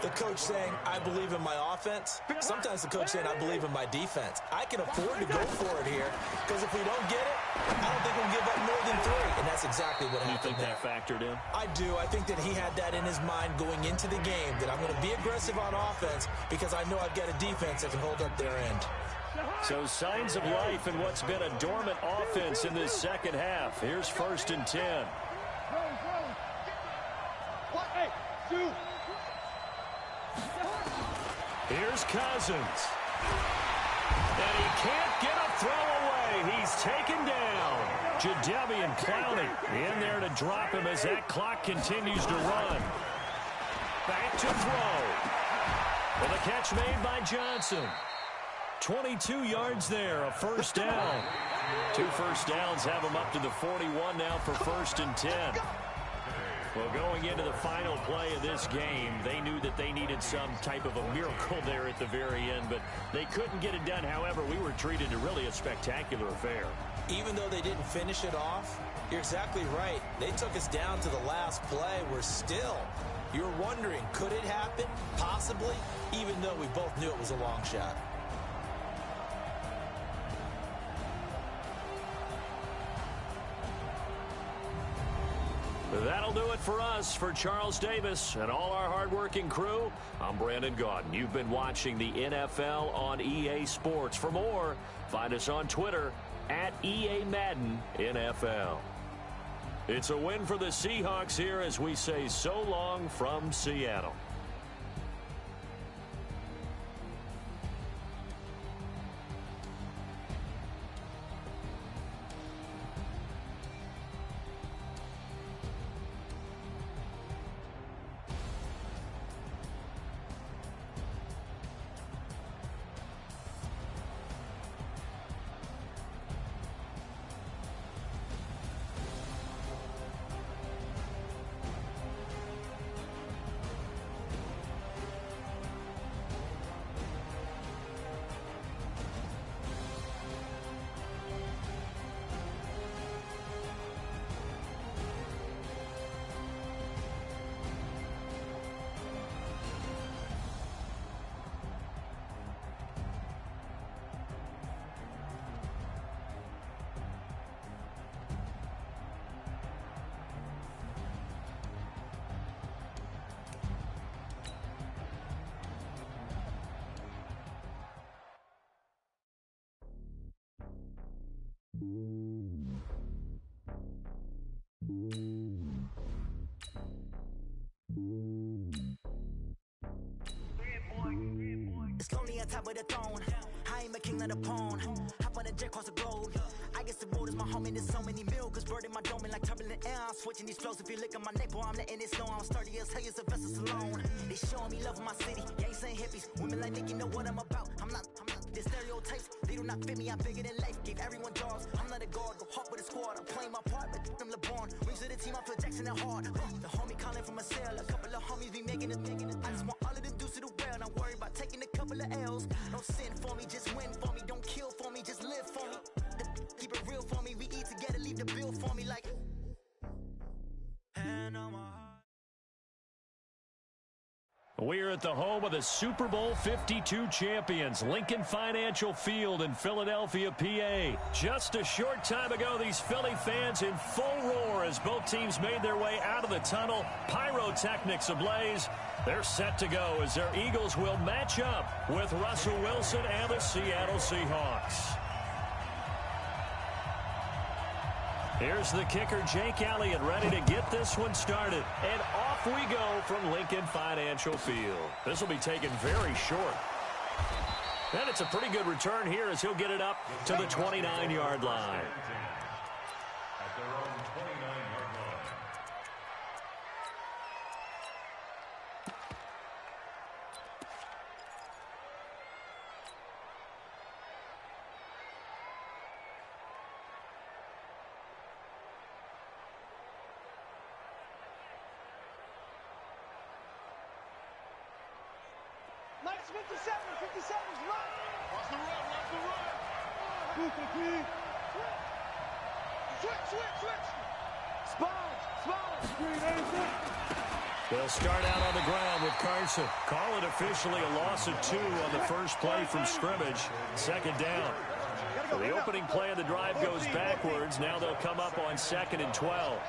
the coach saying, I believe in my offense. Sometimes the coach saying, I believe in my defense. I can afford to go for it here because if we don't get it, I don't think we'll give up more than 3. And that's exactly what happened. You think that factored in? I do. I think that he had that in his mind going into the game, that I'm going to be aggressive on offense because I know I've got a defense that can hold up their end. So signs of life in what's been a dormant offense in this 2nd half. Here's 1st and 10. Hey, shoot. Here's Cousins. And he can't get a throw away. He's taken down. Jadeveon Clowney in there to drop him as that clock continues to run. Back to throw. And the catch made by Johnson. 22 yards there, a 1st down. 2 first downs have him up to the 41 now for 1st and 10. Well, going into the final play of this game, they knew that they needed some type of a miracle there at the very end, but they couldn't get it done. However, we were treated to really a spectacular affair. Even though they didn't finish it off, you're exactly right. They took us down to the last play. We're still, you're wondering, could it happen? Possibly, even though we both knew it was a long shot. That'll do it for us. For Charles Davis and all our hardworking crew, I'm Brandon Gaudin. You've been watching the NFL on EA Sports. For more, find us on Twitter at EA Madden NFL. It's a win for the Seahawks here as we say so long from Seattle. It's lonely on top of the throne. I ain't a king of the pawn. Hop on a jet across the globe. I guess the road is my home and there's so many milk. Cause bird in my dome and like turbulent air. I'm switching these flows. If you look at my neck, boy, I'm letting it slow. I'm sturdy as hell as a vessel alone. They showing me love in my city. Gangs saying hippies. Women like Nick, you know what I'm about. I'm not. The stereotypes, they do not fit me. I'm bigger than life. Gave everyone jobs. I'm not a guard. Go hard with a squad. I'm playing my part, but I'm LeBron. Rings to the team, I feel Jackson and hard. The homie calling from a cell. A couple of homies be making it. I just want all of them dudes to do well. Not worry about taking a couple of L's. Don't sin for me, just win for me. Don't kill for me, just live for me. Keep it real for me. We eat together, leave the bill for me like. And on my heart. We're at the home of the Super Bowl 52 champions, Lincoln Financial Field in Philadelphia, PA. Just a short time ago, these Philly fans in full roar as both teams made their way out of the tunnel. Pyrotechnics ablaze. They're set to go as their Eagles will match up with Russell Wilson and the Seattle Seahawks. Here's the kicker, Jake Elliott, ready to get this one started. And off we go from Lincoln Financial Field. This will be taken very short. And it's a pretty good return here as he'll get it up to the 29-yard line. At their own 29-yard line. Nice 57's run. Watch the run, watch the run. Switch. Spawn. They'll start out on the ground with Carson. Call it officially a loss of 2 on the first play from scrimmage. Second down. So the opening play of the drive goes backwards. Now they'll come up on 2nd and 12.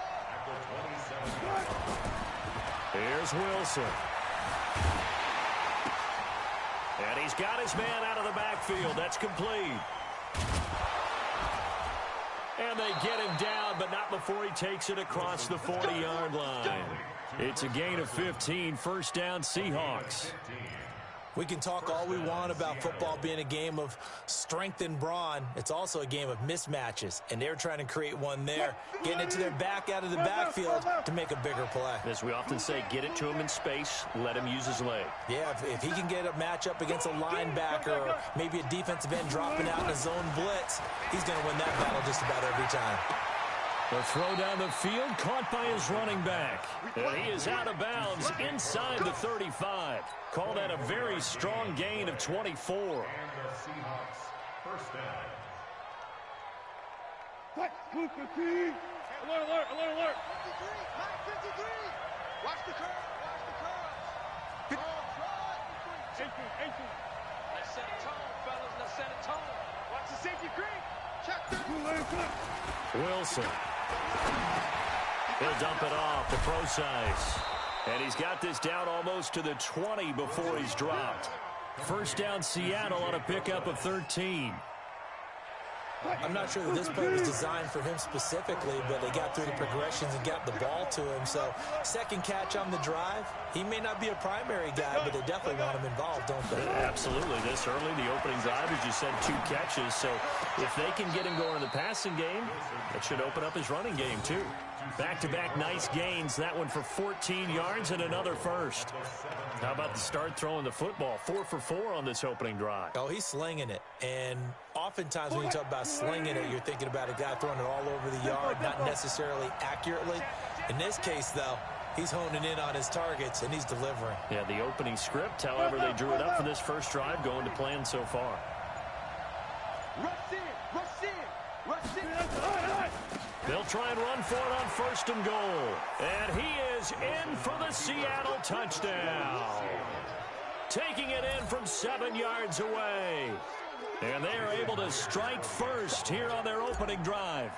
Here's Wilson. And he's got his man out of the backfield. That's complete. And they get him down, but not before he takes it across the 40-yard line. It's a gain of 15, first down Seahawks. We can talk all we want about football being a game of strength and brawn. It's also a game of mismatches, and they're trying to create one there, getting it to their back out of the backfield to make a bigger play. As we often say, get it to him in space, let him use his leg. Yeah, if he can get a matchup against a linebacker or maybe a defensive end dropping out in a zone blitz, he's going to win that battle just about every time. The throw down the field, caught by his running back. And he is out of bounds inside the 35. Call that a very strong gain of 24. And the Seahawks first down. Alert. 53. Watch the curve. Let's set a tone, fellas. Let's set a tone. Watch the safety creep. Check the Wilson. He'll dump it off to Procise. And he's got this down almost to the 20 before he's dropped. First down Seattle on a pickup of 13. I'm not sure that this play was designed for him specifically, but they got through the progressions and got the ball to him. So second catch on the drive. He may not be a primary guy, but they definitely want him involved, don't they? Absolutely. This early, the opening drive, as you said, 2 catches. So if they can get him going in the passing game, that should open up his running game too. Back-to-back nice gains. That one for 14 yards and another first. How about the start throwing the football? 4 for 4 on this opening drive. Oh, he's slinging it. And oftentimes when you talk about slinging it, you're thinking about a guy throwing it all over the yard, not necessarily accurately. In this case, though, he's honing in on his targets, and he's delivering. Yeah, the opening script, however, they drew it up for this first drive, going to plan so far. Rush in. They'll try and run for it on 1st and goal. And he is in for the Seattle touchdown. Taking it in from 7 yards away. And they are able to strike first here on their opening drive.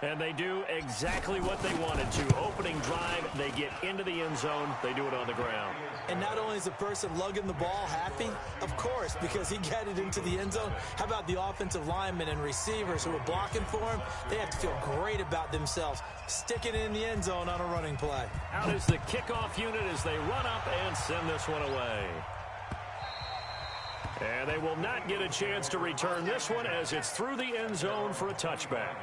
And they do exactly what they wanted to. Opening drive, they get into the end zone. They do it on the ground. And not only is the person lugging the ball happy, of course, because he got it into the end zone. How about the offensive linemen and receivers who are blocking for him? They have to feel great about themselves, sticking it in the end zone on a running play. Out is the kickoff unit as they run up and send this one away. And they will not get a chance to return this one as it's through the end zone for a touchback.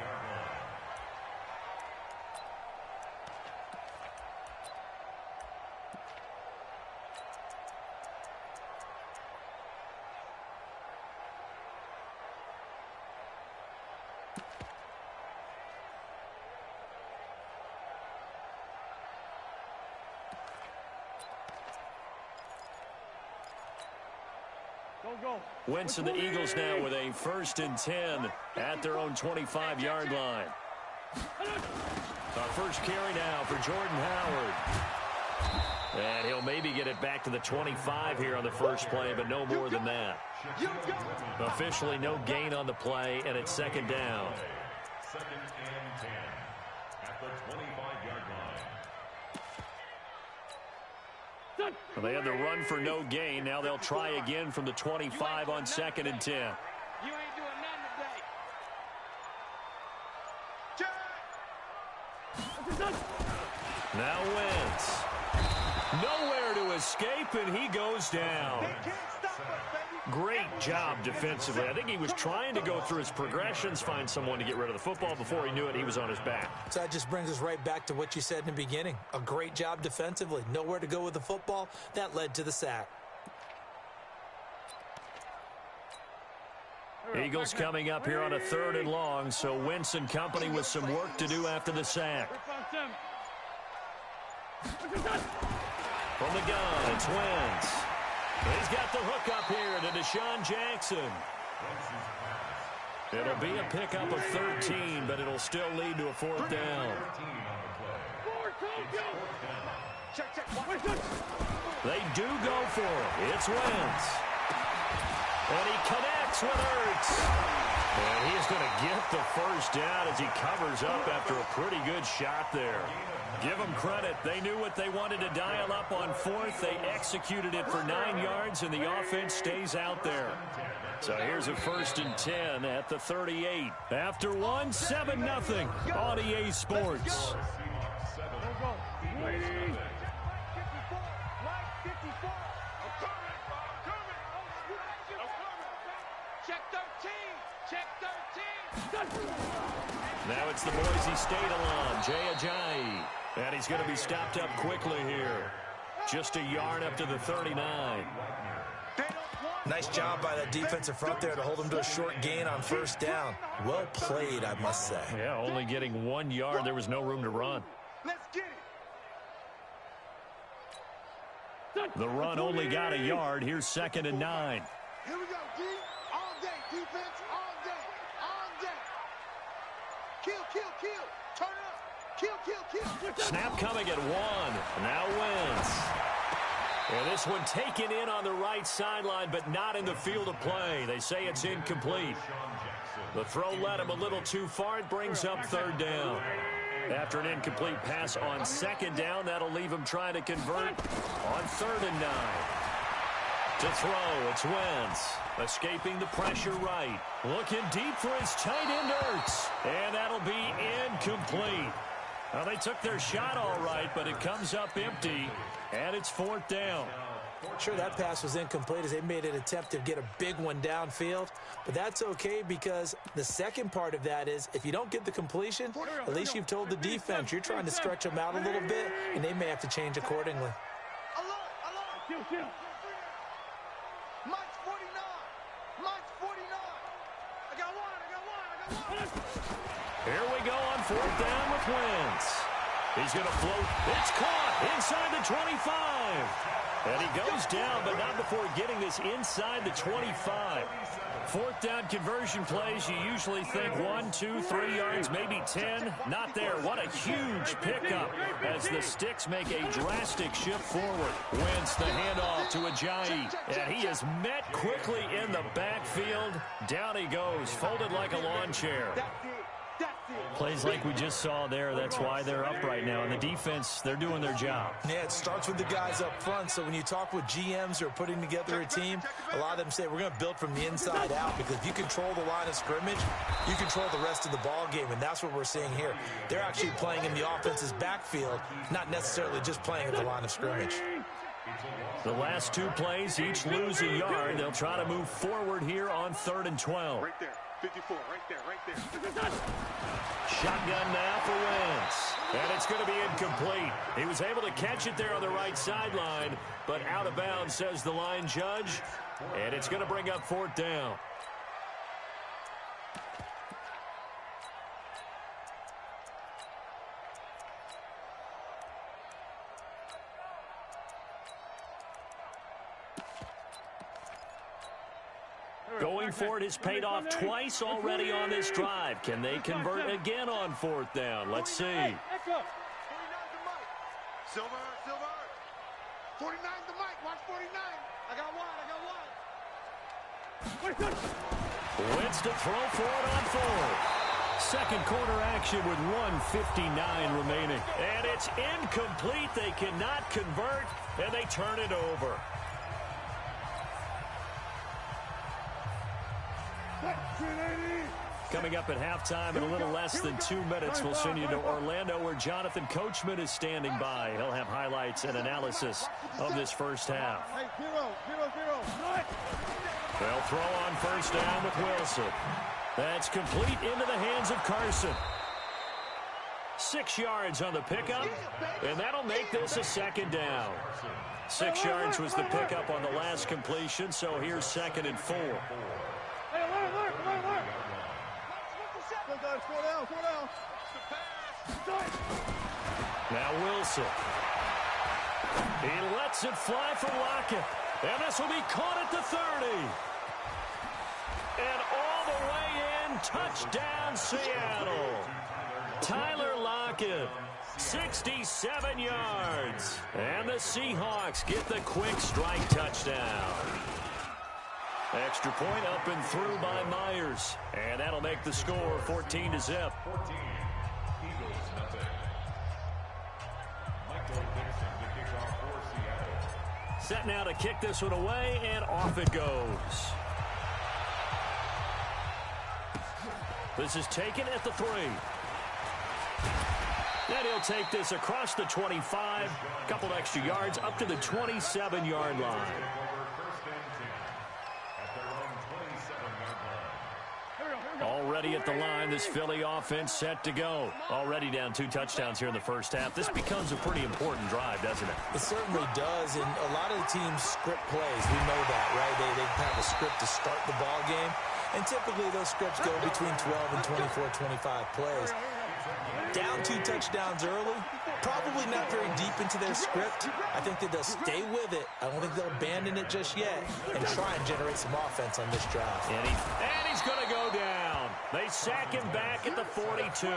Wentz and the Eagles now with a 1st and 10 at their own 25-yard line. Our first carry now for Jordan Howard. And he'll maybe get it back to the 25 here on the first play, but no more than that. Officially no gain on the play, and it's 2nd down. 2nd and 10 at the 25-yard line. Well, they had the run for no gain. Now they'll try again from the 25 on 2nd and 10. You ain't doing nothing today. Now Wentz. Nowhere to escape, and he goes down. Great job defensively. I think he was trying to go through his progressions, find someone to get rid of the football. Before he knew it, he was on his back. So that just brings us right back to what you said in the beginning. A great job defensively. Nowhere to go with the football. That led to the sack. Eagles coming up here on a 3rd and long, so Wentz and company with some work to do after the sack. From the gun, it's Wentz. He's got the hook up here to Deshaun Jackson. It'll be a pickup of 13, but it'll still lead to a 4th down. They do go for it. It's Wentz. And he connects with Ertz. And he's going to get the 1st down as he covers up after a pretty good shot there. Give them credit. They knew what they wanted to dial up on 4th. They executed it for 9 yards, and the offense stays out there. So here's a 1st and 10 at the 38. After 1, 7-0 on EA Sports. Now it's the Boise State alum, Jay Ajayi. And he's going to be stopped up quickly here. Just a yard up to the 39. Nice job by that defensive front there to hold him to a short gain on 1st down. Well played, I must say. Yeah, only getting 1 yard. There was no room to run. Let's get it. The run only got a yard. Here's 2nd and 9. Here we go, D. All day, defense, all day, all day. Kill, kill, kill. Turn up. Kill, kill, kill. Snap coming at 1. Now Wentz. And this one taken in on the right sideline, but not in the field of play. They say it's incomplete. The throw led him a little too far. It brings up 3rd down. After an incomplete pass on 2nd down, that'll leave him trying to convert on 3rd and 9. To throw, it's Wentz. Escaping the pressure right. Looking deep for his tight end, Ertz. And that'll be incomplete. Now, they took their shot all right, but it comes up empty, and it's 4th down. Sure, that pass was incomplete as they made an attempt to get a big one downfield, but that's okay because the second part of that is if you don't get the completion, at least you've told the defense you're trying to stretch them out a little bit, and they may have to change accordingly. Kill, kill. Mike's 49. Mike's 49. I got one. Here we go on 4th down with Wentz. He's going to float. It's caught inside the 25. And he goes down, but not before getting this inside the 25. 4th down conversion plays, you usually think 1, 2, 3 yards, maybe 10. Not there. What a huge pickup as the Sticks make a drastic shift forward. Wentz the handoff to Ajayi, and he is met quickly in the backfield. Down he goes, folded like a lawn chair. Plays like we just saw there, that's why they're up right now. And the defense, they're doing their job. Yeah, it starts with the guys up front. So when you talk with GMs who are putting together a team, a lot of them say we're going to build from the inside out, because if you control the line of scrimmage, you control the rest of the ball game, and that's what we're seeing here. They're actually playing in the offense's backfield, not necessarily just playing at the line of scrimmage. The last two plays, each lose a yard. They'll try to move forward here on 3rd and 12. Right there. 54, right there. Shotgun now for Wentz. And it's going to be incomplete. He was able to catch it there on the right sideline, but out of bounds, says the line judge. And it's going to bring up 4th down. Going for it has paid off twice already on this drive. Can they convert again on 4th down? Let's see. 49's the Silver. 49's the mic. Watch 49. I got one. Wentz to throw for it on 4th. Second quarter action with 1:59 remaining. And it's incomplete. They cannot convert, and they turn it over. Coming up at halftime in a little less than 2 minutes, we'll send you to Orlando, where Jonathan Coachman is standing by. He'll have highlights and analysis of this first half. They'll throw on 1st down with Wilson. That's complete into the hands of Carson. 6 yards on the pickup, and that'll make this a 2nd down. 6 yards was the pickup on the last completion, so here's 2nd and 4. Now Wilson. He lets it fly for Lockett. And this will be caught at the 30. And all the way in, touchdown Seattle. Tyler Lockett, 67 yards. And the Seahawks get the quick strike touchdown. Extra point up and through by Myers. And that'll make the score 14-0. 14. Eagles, nothing. Michael Dixon to kick off for Seattle. Set now to kick this one away, and off it goes. This is taken at the 3. And he'll take this across the 25. Couple extra yards up to the 27-yard line. Already at the line, this Philly offense set to go. Already down 2 touchdowns here in the first half. This becomes a pretty important drive, doesn't it? It certainly does, and a lot of the teams script plays. We know that, right? They have a script to start the ball game, and typically those scripts go between 12 and 24, 25 plays. Down 2 touchdowns early, probably not very deep into their script. I think that they'll stay with it. I don't think they'll abandon it just yet and try and generate some offense on this drive. And he's going to go down. They sack him back at the 42.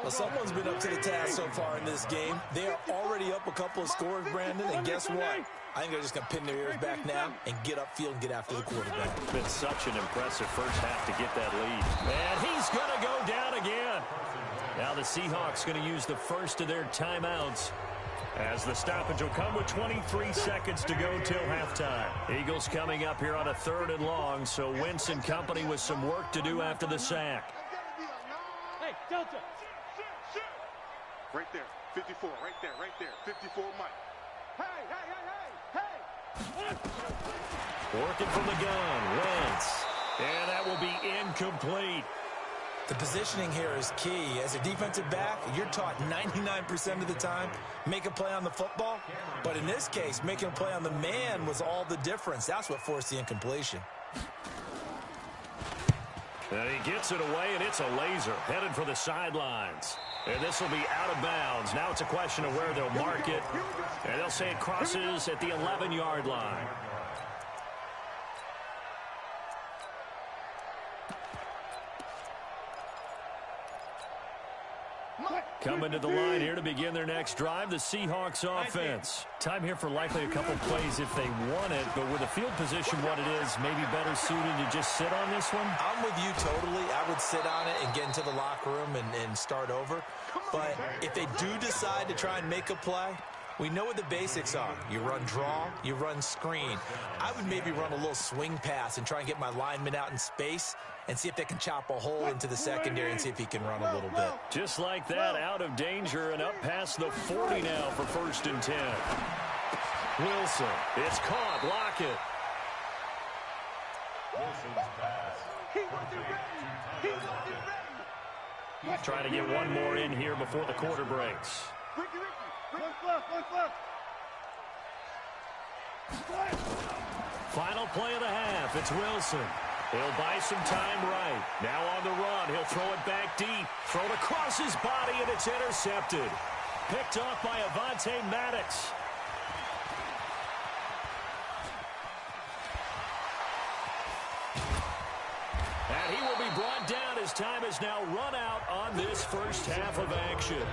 Well, someone's been up to the task so far in this game. They are already up a couple of scores, Brandon, and guess what? I think they're just going to pin their ears back now and get upfield and get after the quarterback. It's been such an impressive first half to get that lead. And he's going to go down again. Now the Seahawks going to use the first of their timeouts, as the stoppage will come with 23 seconds to go till halftime. Eagles coming up here on a 3rd and long, so Wentz and company with some work to do after the sack. Hey, Delta. Right there. 54. Right there. 54 Mike. Hey. Working from the gun, Wentz. And that will be incomplete. The positioning here is key. As a defensive back, you're taught 99% of the time, make a play on the football. But in this case, making a play on the man was all the difference. That's what forced the incompletion. And he gets it away, and it's a laser headed for the sidelines. And this will be out of bounds. Now it's a question of where they'll mark it. And they'll say it crosses at the 11-yard line. Coming to the line here to begin their next drive, the Seahawks offense. Time here for likely a couple plays if they want it, but with the field position what it is, maybe better suited to just sit on this one? I'm with you totally. I would sit on it and get into the locker room and start over. But if they do decide to try and make a play, we know what the basics are. You run draw, you run screen. I would maybe run a little swing pass and try and get my lineman out in space and see if they can chop a hole into the secondary and see if he can run a little bit. Just like that, out of danger and up past the 40 now for 1st and 10. Wilson, it's caught. Lockett. Wilson's pass. Trying to get one more in here before the quarter breaks. Final play of the half. It's Wilson. He'll buy some time right. Now on the run. He'll throw it back deep. Thrown across his body, and it's intercepted. Picked off by Avonte Maddox. And he will be brought down as time is now run out on this first half of action.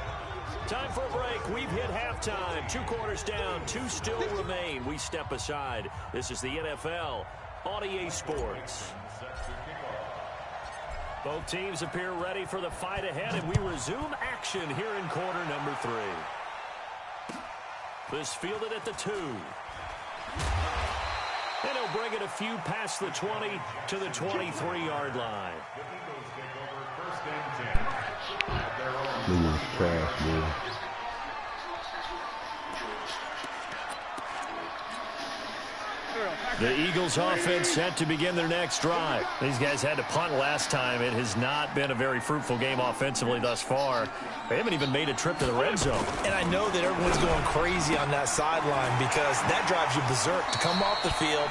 Time for a break. We've hit halftime. 2 quarters down. 2 still remain. We step aside. This is the NFL on EA Sports. Both teams appear ready for the fight ahead, and we resume action here in quarter number 3. This fielded at the 2. And he'll bring it a few past the 20 to the 23-yard line. This is trash, man. The Eagles offense set to begin their next drive. These guys had to punt last time. It has not been a very fruitful game offensively thus far. They haven't even made a trip to the red zone. And I know that everyone's going crazy on that sideline because that drives you berserk to come off the field,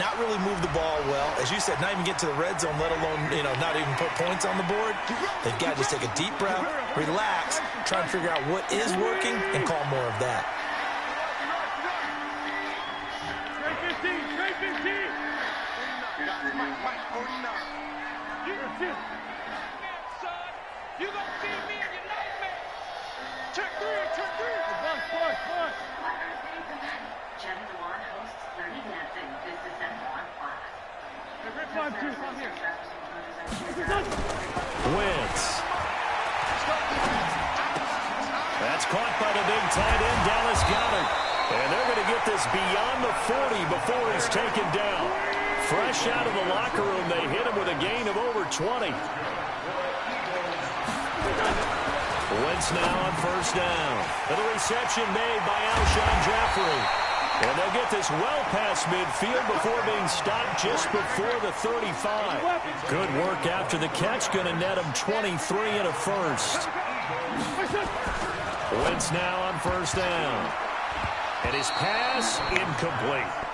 not really move the ball well. As you said, not even get to the red zone, let alone, not even put points on the board. They've got to just take a deep breath, relax, try and figure out what is working and call more of that. You gonna see me in your nightmare. Check 3. Channel 1 hosts Dirty Dancing. This is N1 class. Wentz. That's caught by the big tight end, Dallas Goedert. And they're going to get this beyond the 40 before he's taken down. Fresh out of the locker room, they hit him with a gain of over 20. Wentz now on first down. And the reception made by Alshon Jeffrey. And they'll get this well past midfield before being stopped just before the 35. Good work after the catch. Going to net him 23 and a first. Wentz now on first down. And his pass incomplete.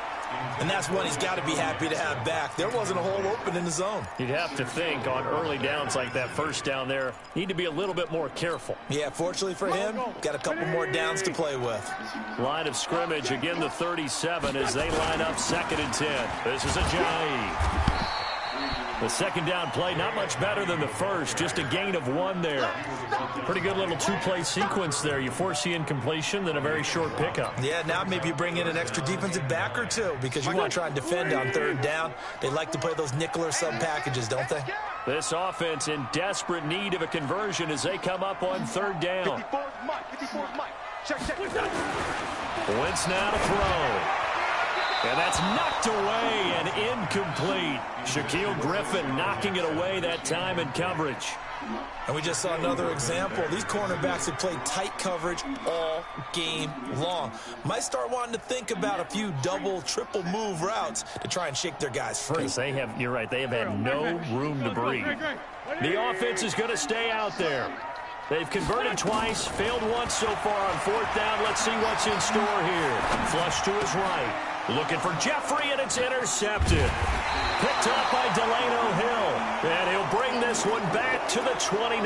And that's one he's got to be happy to have back. There wasn't a hole open in the zone. You'd have to think on early downs like that first down there, need to be a little bit more careful. Yeah, fortunately for him, got a couple more downs to play with. Line of scrimmage, again the 37 as they line up 2nd and 10. This is Ajayi. The second down play, not much better than the first, just a gain of 1 there. Pretty good little 2-play sequence there. You foresee incompletion, then a very short pickup. Yeah, now maybe you bring in an extra defensive back or 2 because you want to try and defend on 3rd down. They like to play those nickel or sub packages, don't they? This offense in desperate need of a conversion as they come up on 3rd down. 54's Mike. Check. Wentz now to throw. And that's knocked away and incomplete. Shaquille Griffin knocking it away that time in coverage. And we just saw another example. These cornerbacks have played tight coverage all game long. Might start wanting to think about a few double, triple move routes to try and shake their guys free. You're right, they have had no room to breathe. The offense is going to stay out there. They've converted twice, failed once so far on 4th down. Let's see what's in store here. Flush to his right. Looking for Jeffrey, and it's intercepted. Picked up by Delano Hill. And he'll bring this one back to the 29.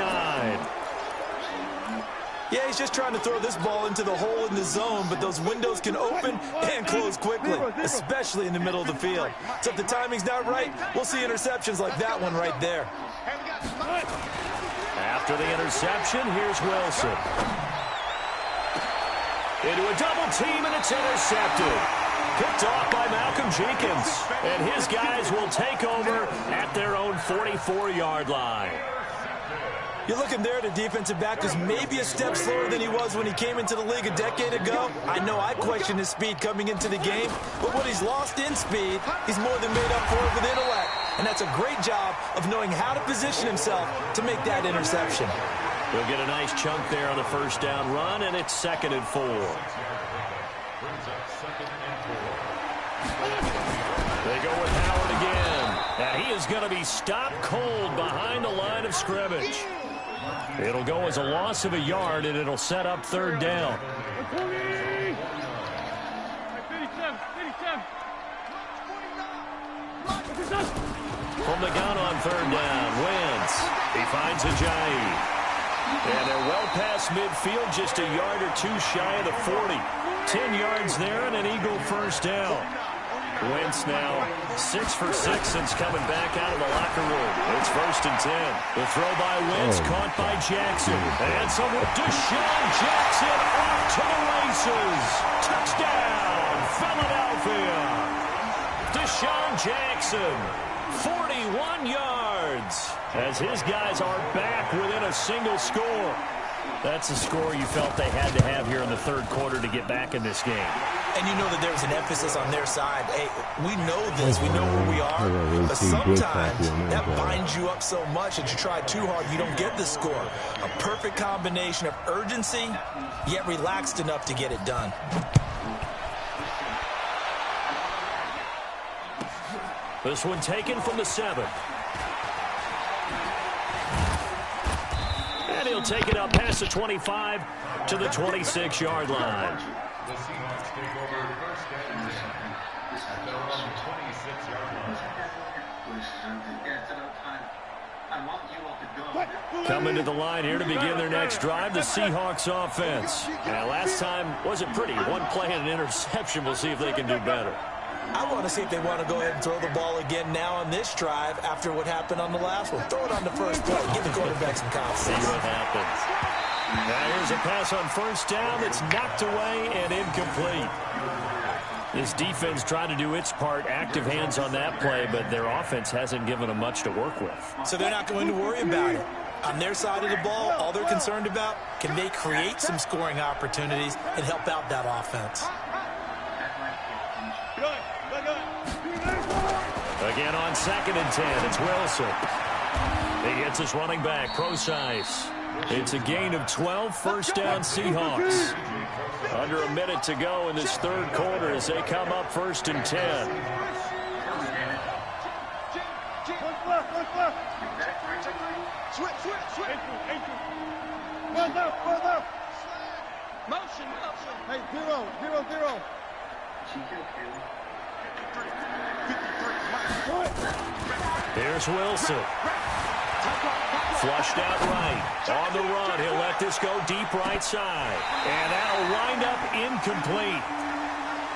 Yeah, he's just trying to throw this ball into the hole in the zone, but those windows can open and close quickly, especially in the middle of the field. So if the timing's not right, we'll see interceptions like that one right there. After the interception, here's Wilson. Into a double team, and it's intercepted. Picked off by Malcolm Jenkins. And his guys will take over at their own 44-yard line. You're looking there, the defensive back is maybe a step slower than he was when he came into the league a decade ago. I know I questioned his speed coming into the game, but what he's lost in speed, he's more than made up for it with intellect. And that's a great job of knowing how to position himself to make that interception. He'll get a nice chunk there on the first down run, and it's 2nd and 4. They go with Howard again. And he is going to be stopped cold behind the line of scrimmage. It'll go as a loss of a yard, and it'll set up 3rd down. From the gun on 3rd down, Wentz. He finds Ajayi. And they're well past midfield, just a yard or two shy of the 40. 10 yards there and an Eagle first down. Wentz now 6 for 6 since coming back out of the locker room. It's 1st and 10. The throw by Wentz, caught by Jackson. And someone, Deshaun Jackson off to the races. Touchdown, Philadelphia. Deshaun Jackson, 41 yards. As his guys are back within a single score. That's a score you felt they had to have here in the 3rd quarter to get back in this game. And you know that there was an emphasis on their side. Hey, we know this. We know where we are. But sometimes that binds you up so much that you try too hard, you don't get the score. A perfect combination of urgency, yet relaxed enough to get it done. This one taken from the 7. And he'll take it up past the 25 to the 26-yard line. The Seahawks take over 1st and 10 at their own 26-yard line. Coming to the line here to begin their next drive, the Seahawks offense. And last time wasn't pretty. One play and an interception. We'll see if they can do better. I want to see if they want to go ahead and throw the ball again now on this drive after what happened on the last one. Throw it on the first play. Give the quarterback some confidence. See what happens. Now here's a pass on 1st down that's knocked away and incomplete. This defense tried to do its part, active hands on that play, but their offense hasn't given them much to work with. So they're not going to worry about it. On their side of the ball, all they're concerned about, can they create some scoring opportunities and help out that offense? Again on 2nd and 10, it's Wilson. He gets his running back, Procise. It's a gain of 12, 1st down Seahawks. Under a minute to go in this 3rd quarter as they come up 1st and 10. Motion. Hey, 0. Here's Wilson. Flushed out right. On the run, he'll let this go deep right side. And that'll wind up incomplete.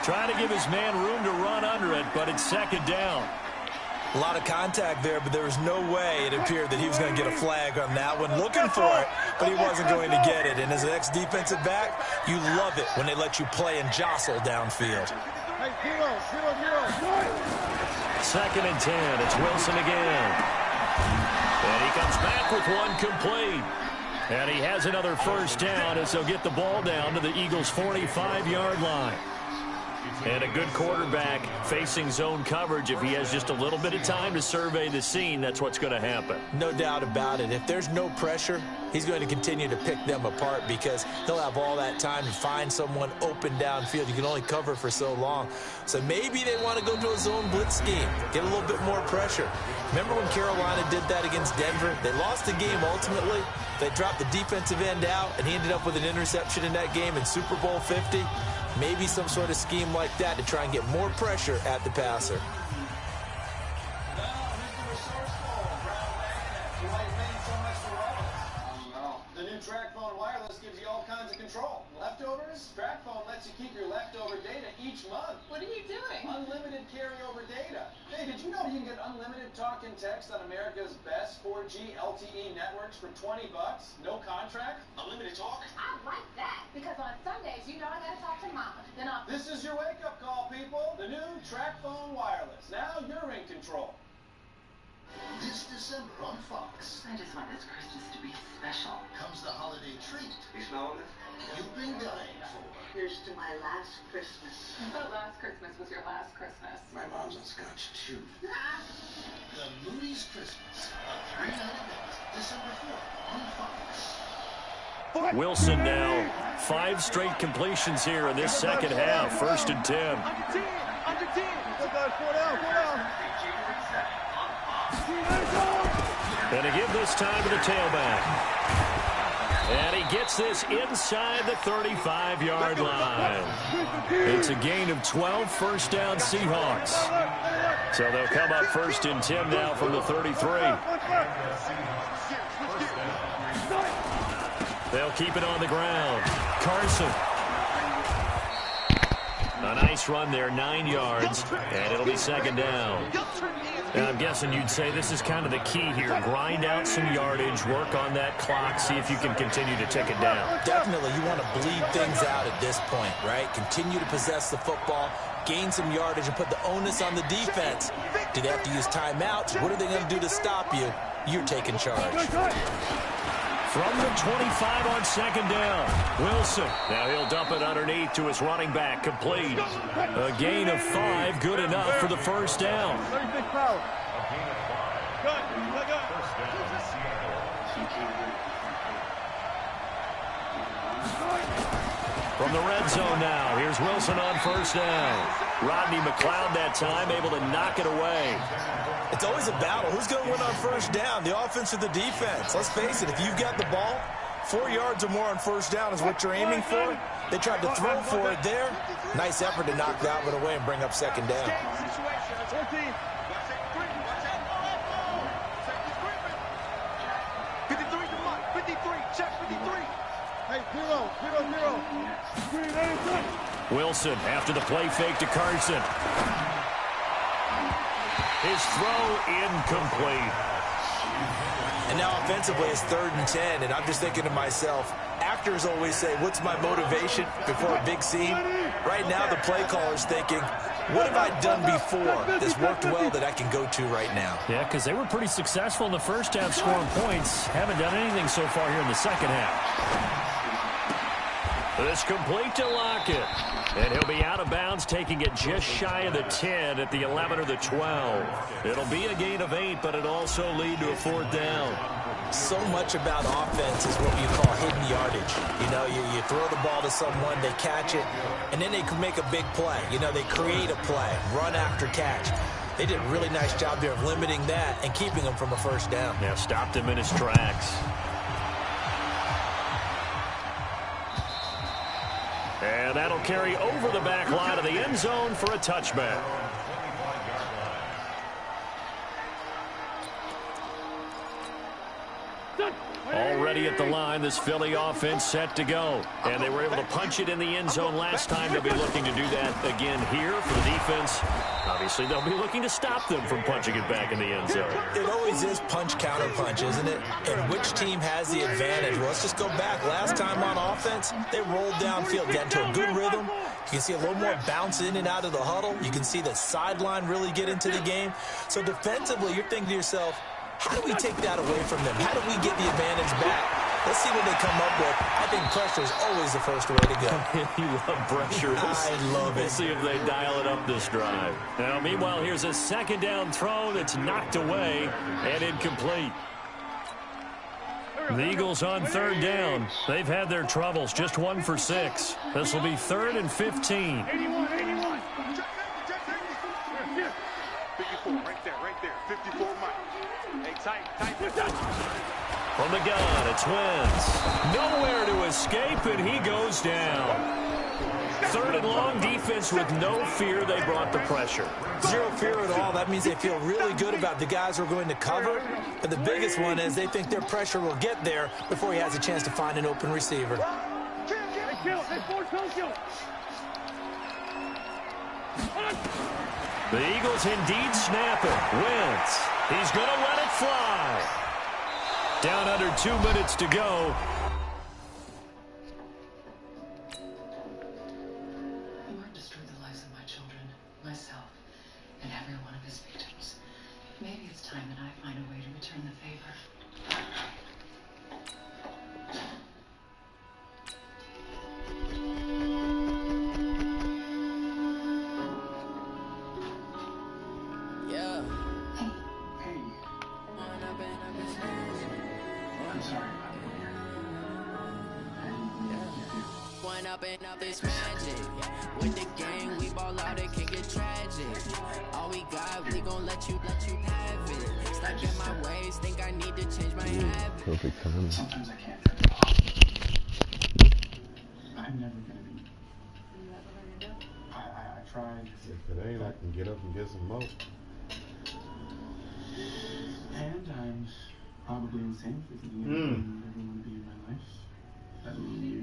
Trying to give his man room to run under it, but it's 2nd down. A lot of contact there, but there was no way it appeared that he was going to get a flag on that one. Looking for it, but he wasn't going to get it. And as an ex-defensive back, you love it when they let you play and jostle downfield. 2nd and 10. It's Wilson again. And he comes back with one complete. And he has another 1st down as they'll get the ball down to the Eagles' 45-yard line. And a good quarterback facing zone coverage. If he has just a little bit of time to survey the scene, that's what's going to happen. No doubt about it. If there's no pressure, he's going to continue to pick them apart because he'll have all that time to find someone open downfield. You can only cover for so long. So maybe they want to go to a zone blitz scheme, get a little bit more pressure. Remember when Carolina did that against Denver? They lost the game ultimately. They dropped the defensive end out, and he ended up with an interception in that game in Super Bowl 50. Maybe some sort of scheme like that to try and get more pressure at the passer. The new TrackPhone wireless gives you all kinds of control. control. Leftovers? TrackPhone lets you keep your leftover data each month. What are you doing? Unlimited carryover data. Hey, did you know you can get unlimited talk and text on America's best 4G LTE networks for $20? No contract? Unlimited talk? I like that. Because on Sundays, you know I gotta talk to Mama. Then I'll... This is your wake-up call, people. The new TrackPhone Wireless. Now you're in control. This December on Fox. I just want this Christmas to be special. Comes the holiday treat You smelling it? you've been dying for. Here's to my last Christmas. I thought last Christmas was your last Christmas. My mom's on scotch, too. The Moody's Christmas. A 3-night event. December 4th on Fox. Wilson now 5 straight completions here in this second half. 1st and 10. Under 10. Go, guys. 4 down. And to give this time to the tailback. And he gets this inside the 35-yard line. It's a gain of 12, first down Seahawks. So they'll come up 1st and 10 now from the 33. They'll keep it on the ground. Carson. A nice run there, 9 yards, and it'll be 2nd down. And I'm guessing you'd say this is kind of the key here. Grind out some yardage, work on that clock, see if you can continue to tick it down. Definitely, you want to bleed things out at this point, right? Continue to possess the football, gain some yardage, and put the onus on the defense. Do they have to use timeouts? What are they going to do to stop you? You're taking charge. From the 25 on 2nd down, Wilson. Now he'll dump it underneath to his running back, complete. A gain of 5, good enough for the 1st down. From the red zone now, here's Wilson on 1st down. Rodney McLeod that time able to knock it away. It's always a battle. Who's going to win on 1st down, the offense or the defense? Let's face it, if you've got the ball, 4 yards or more on 1st down is what you're aiming for. They tried to throw for it there. Nice effort to knock that one away and bring up 2nd down. 53, check 53. Hey, 0. Wilson after the play fake to Carson. His throw incomplete. And now offensively it's 3rd and 10, and I'm just thinking to myself, actors always say, what's my motivation before a big scene? Right now the play caller's thinking, what have I done before that's worked well that I can go to right now? Yeah, because they were pretty successful in the 1st half scoring points. Haven't done anything so far here in the 2nd half. It's complete to Lockett. And he'll be out of bounds, taking it just shy of the 10 at the 11 or the 12. It'll be a gain of 8, but it'll also lead to a 4th down. So much about offense is what you call hidden yardage. You know, you throw the ball to someone, they catch it, and then they can make a big play. You know, they create a play, run after catch. They did a really nice job there of limiting that and keeping him from a 1st down. Yeah, stopped him in his tracks. And that'll carry over the back line of the end zone for a touchback. Already at the line, this Philly offense set to go. And they were able to punch it in the end zone last time. They'll be looking to do that again here for the defense. Obviously, they'll be looking to stop them from punching it back in the end zone. It always is punch, counter punch, isn't it? And which team has the advantage? Well, let's just go back. Last time on offense, they rolled downfield, got into a good rhythm. You can see a little more bounce in and out of the huddle. You can see the sideline really get into the game. So defensively, you're thinking to yourself, how do we take that away from them? How do we get the advantage back? Let's see what they come up with. I think pressure is always the first way to go. You love pressure. I love it. We'll see if they dial it up this drive. Now, meanwhile, here's a 2nd down throw that's knocked away and incomplete. The Eagles on 3rd down. They've had their troubles, just 1 for 6. This will be 3rd and 15. 81. 54, right there. 54, Mike. Hey, tight. From the gun, it's Wentz. Nowhere to escape, and he goes down. 3rd and long, defense with no fear. They brought the pressure. Zero fear at all. That means they feel really good about the guys who are going to cover. But the biggest one is they think their pressure will get there before he has a chance to find an open receiver. The Eagles indeed snap it. Wentz. He's going to let it fly. Down under 2 minutes to go. Lord destroyed the lives of my children, myself, and every one of his victims. Maybe it's time that I find a way to return the favor. Yeah. Hey. I'm sorry about it. One up and up this magic. With the gang, we ball out, it can get tragic. All we got, we gon' let you have it. Stuck in my ways, think I need to change my habit. Perfect timing. Sometimes I can't turn it off. I'm never gonna be. I tried. If it ain't, I can get up and get some more. And I'm probably insane for thinking I would ever want to be in my life. That would be you.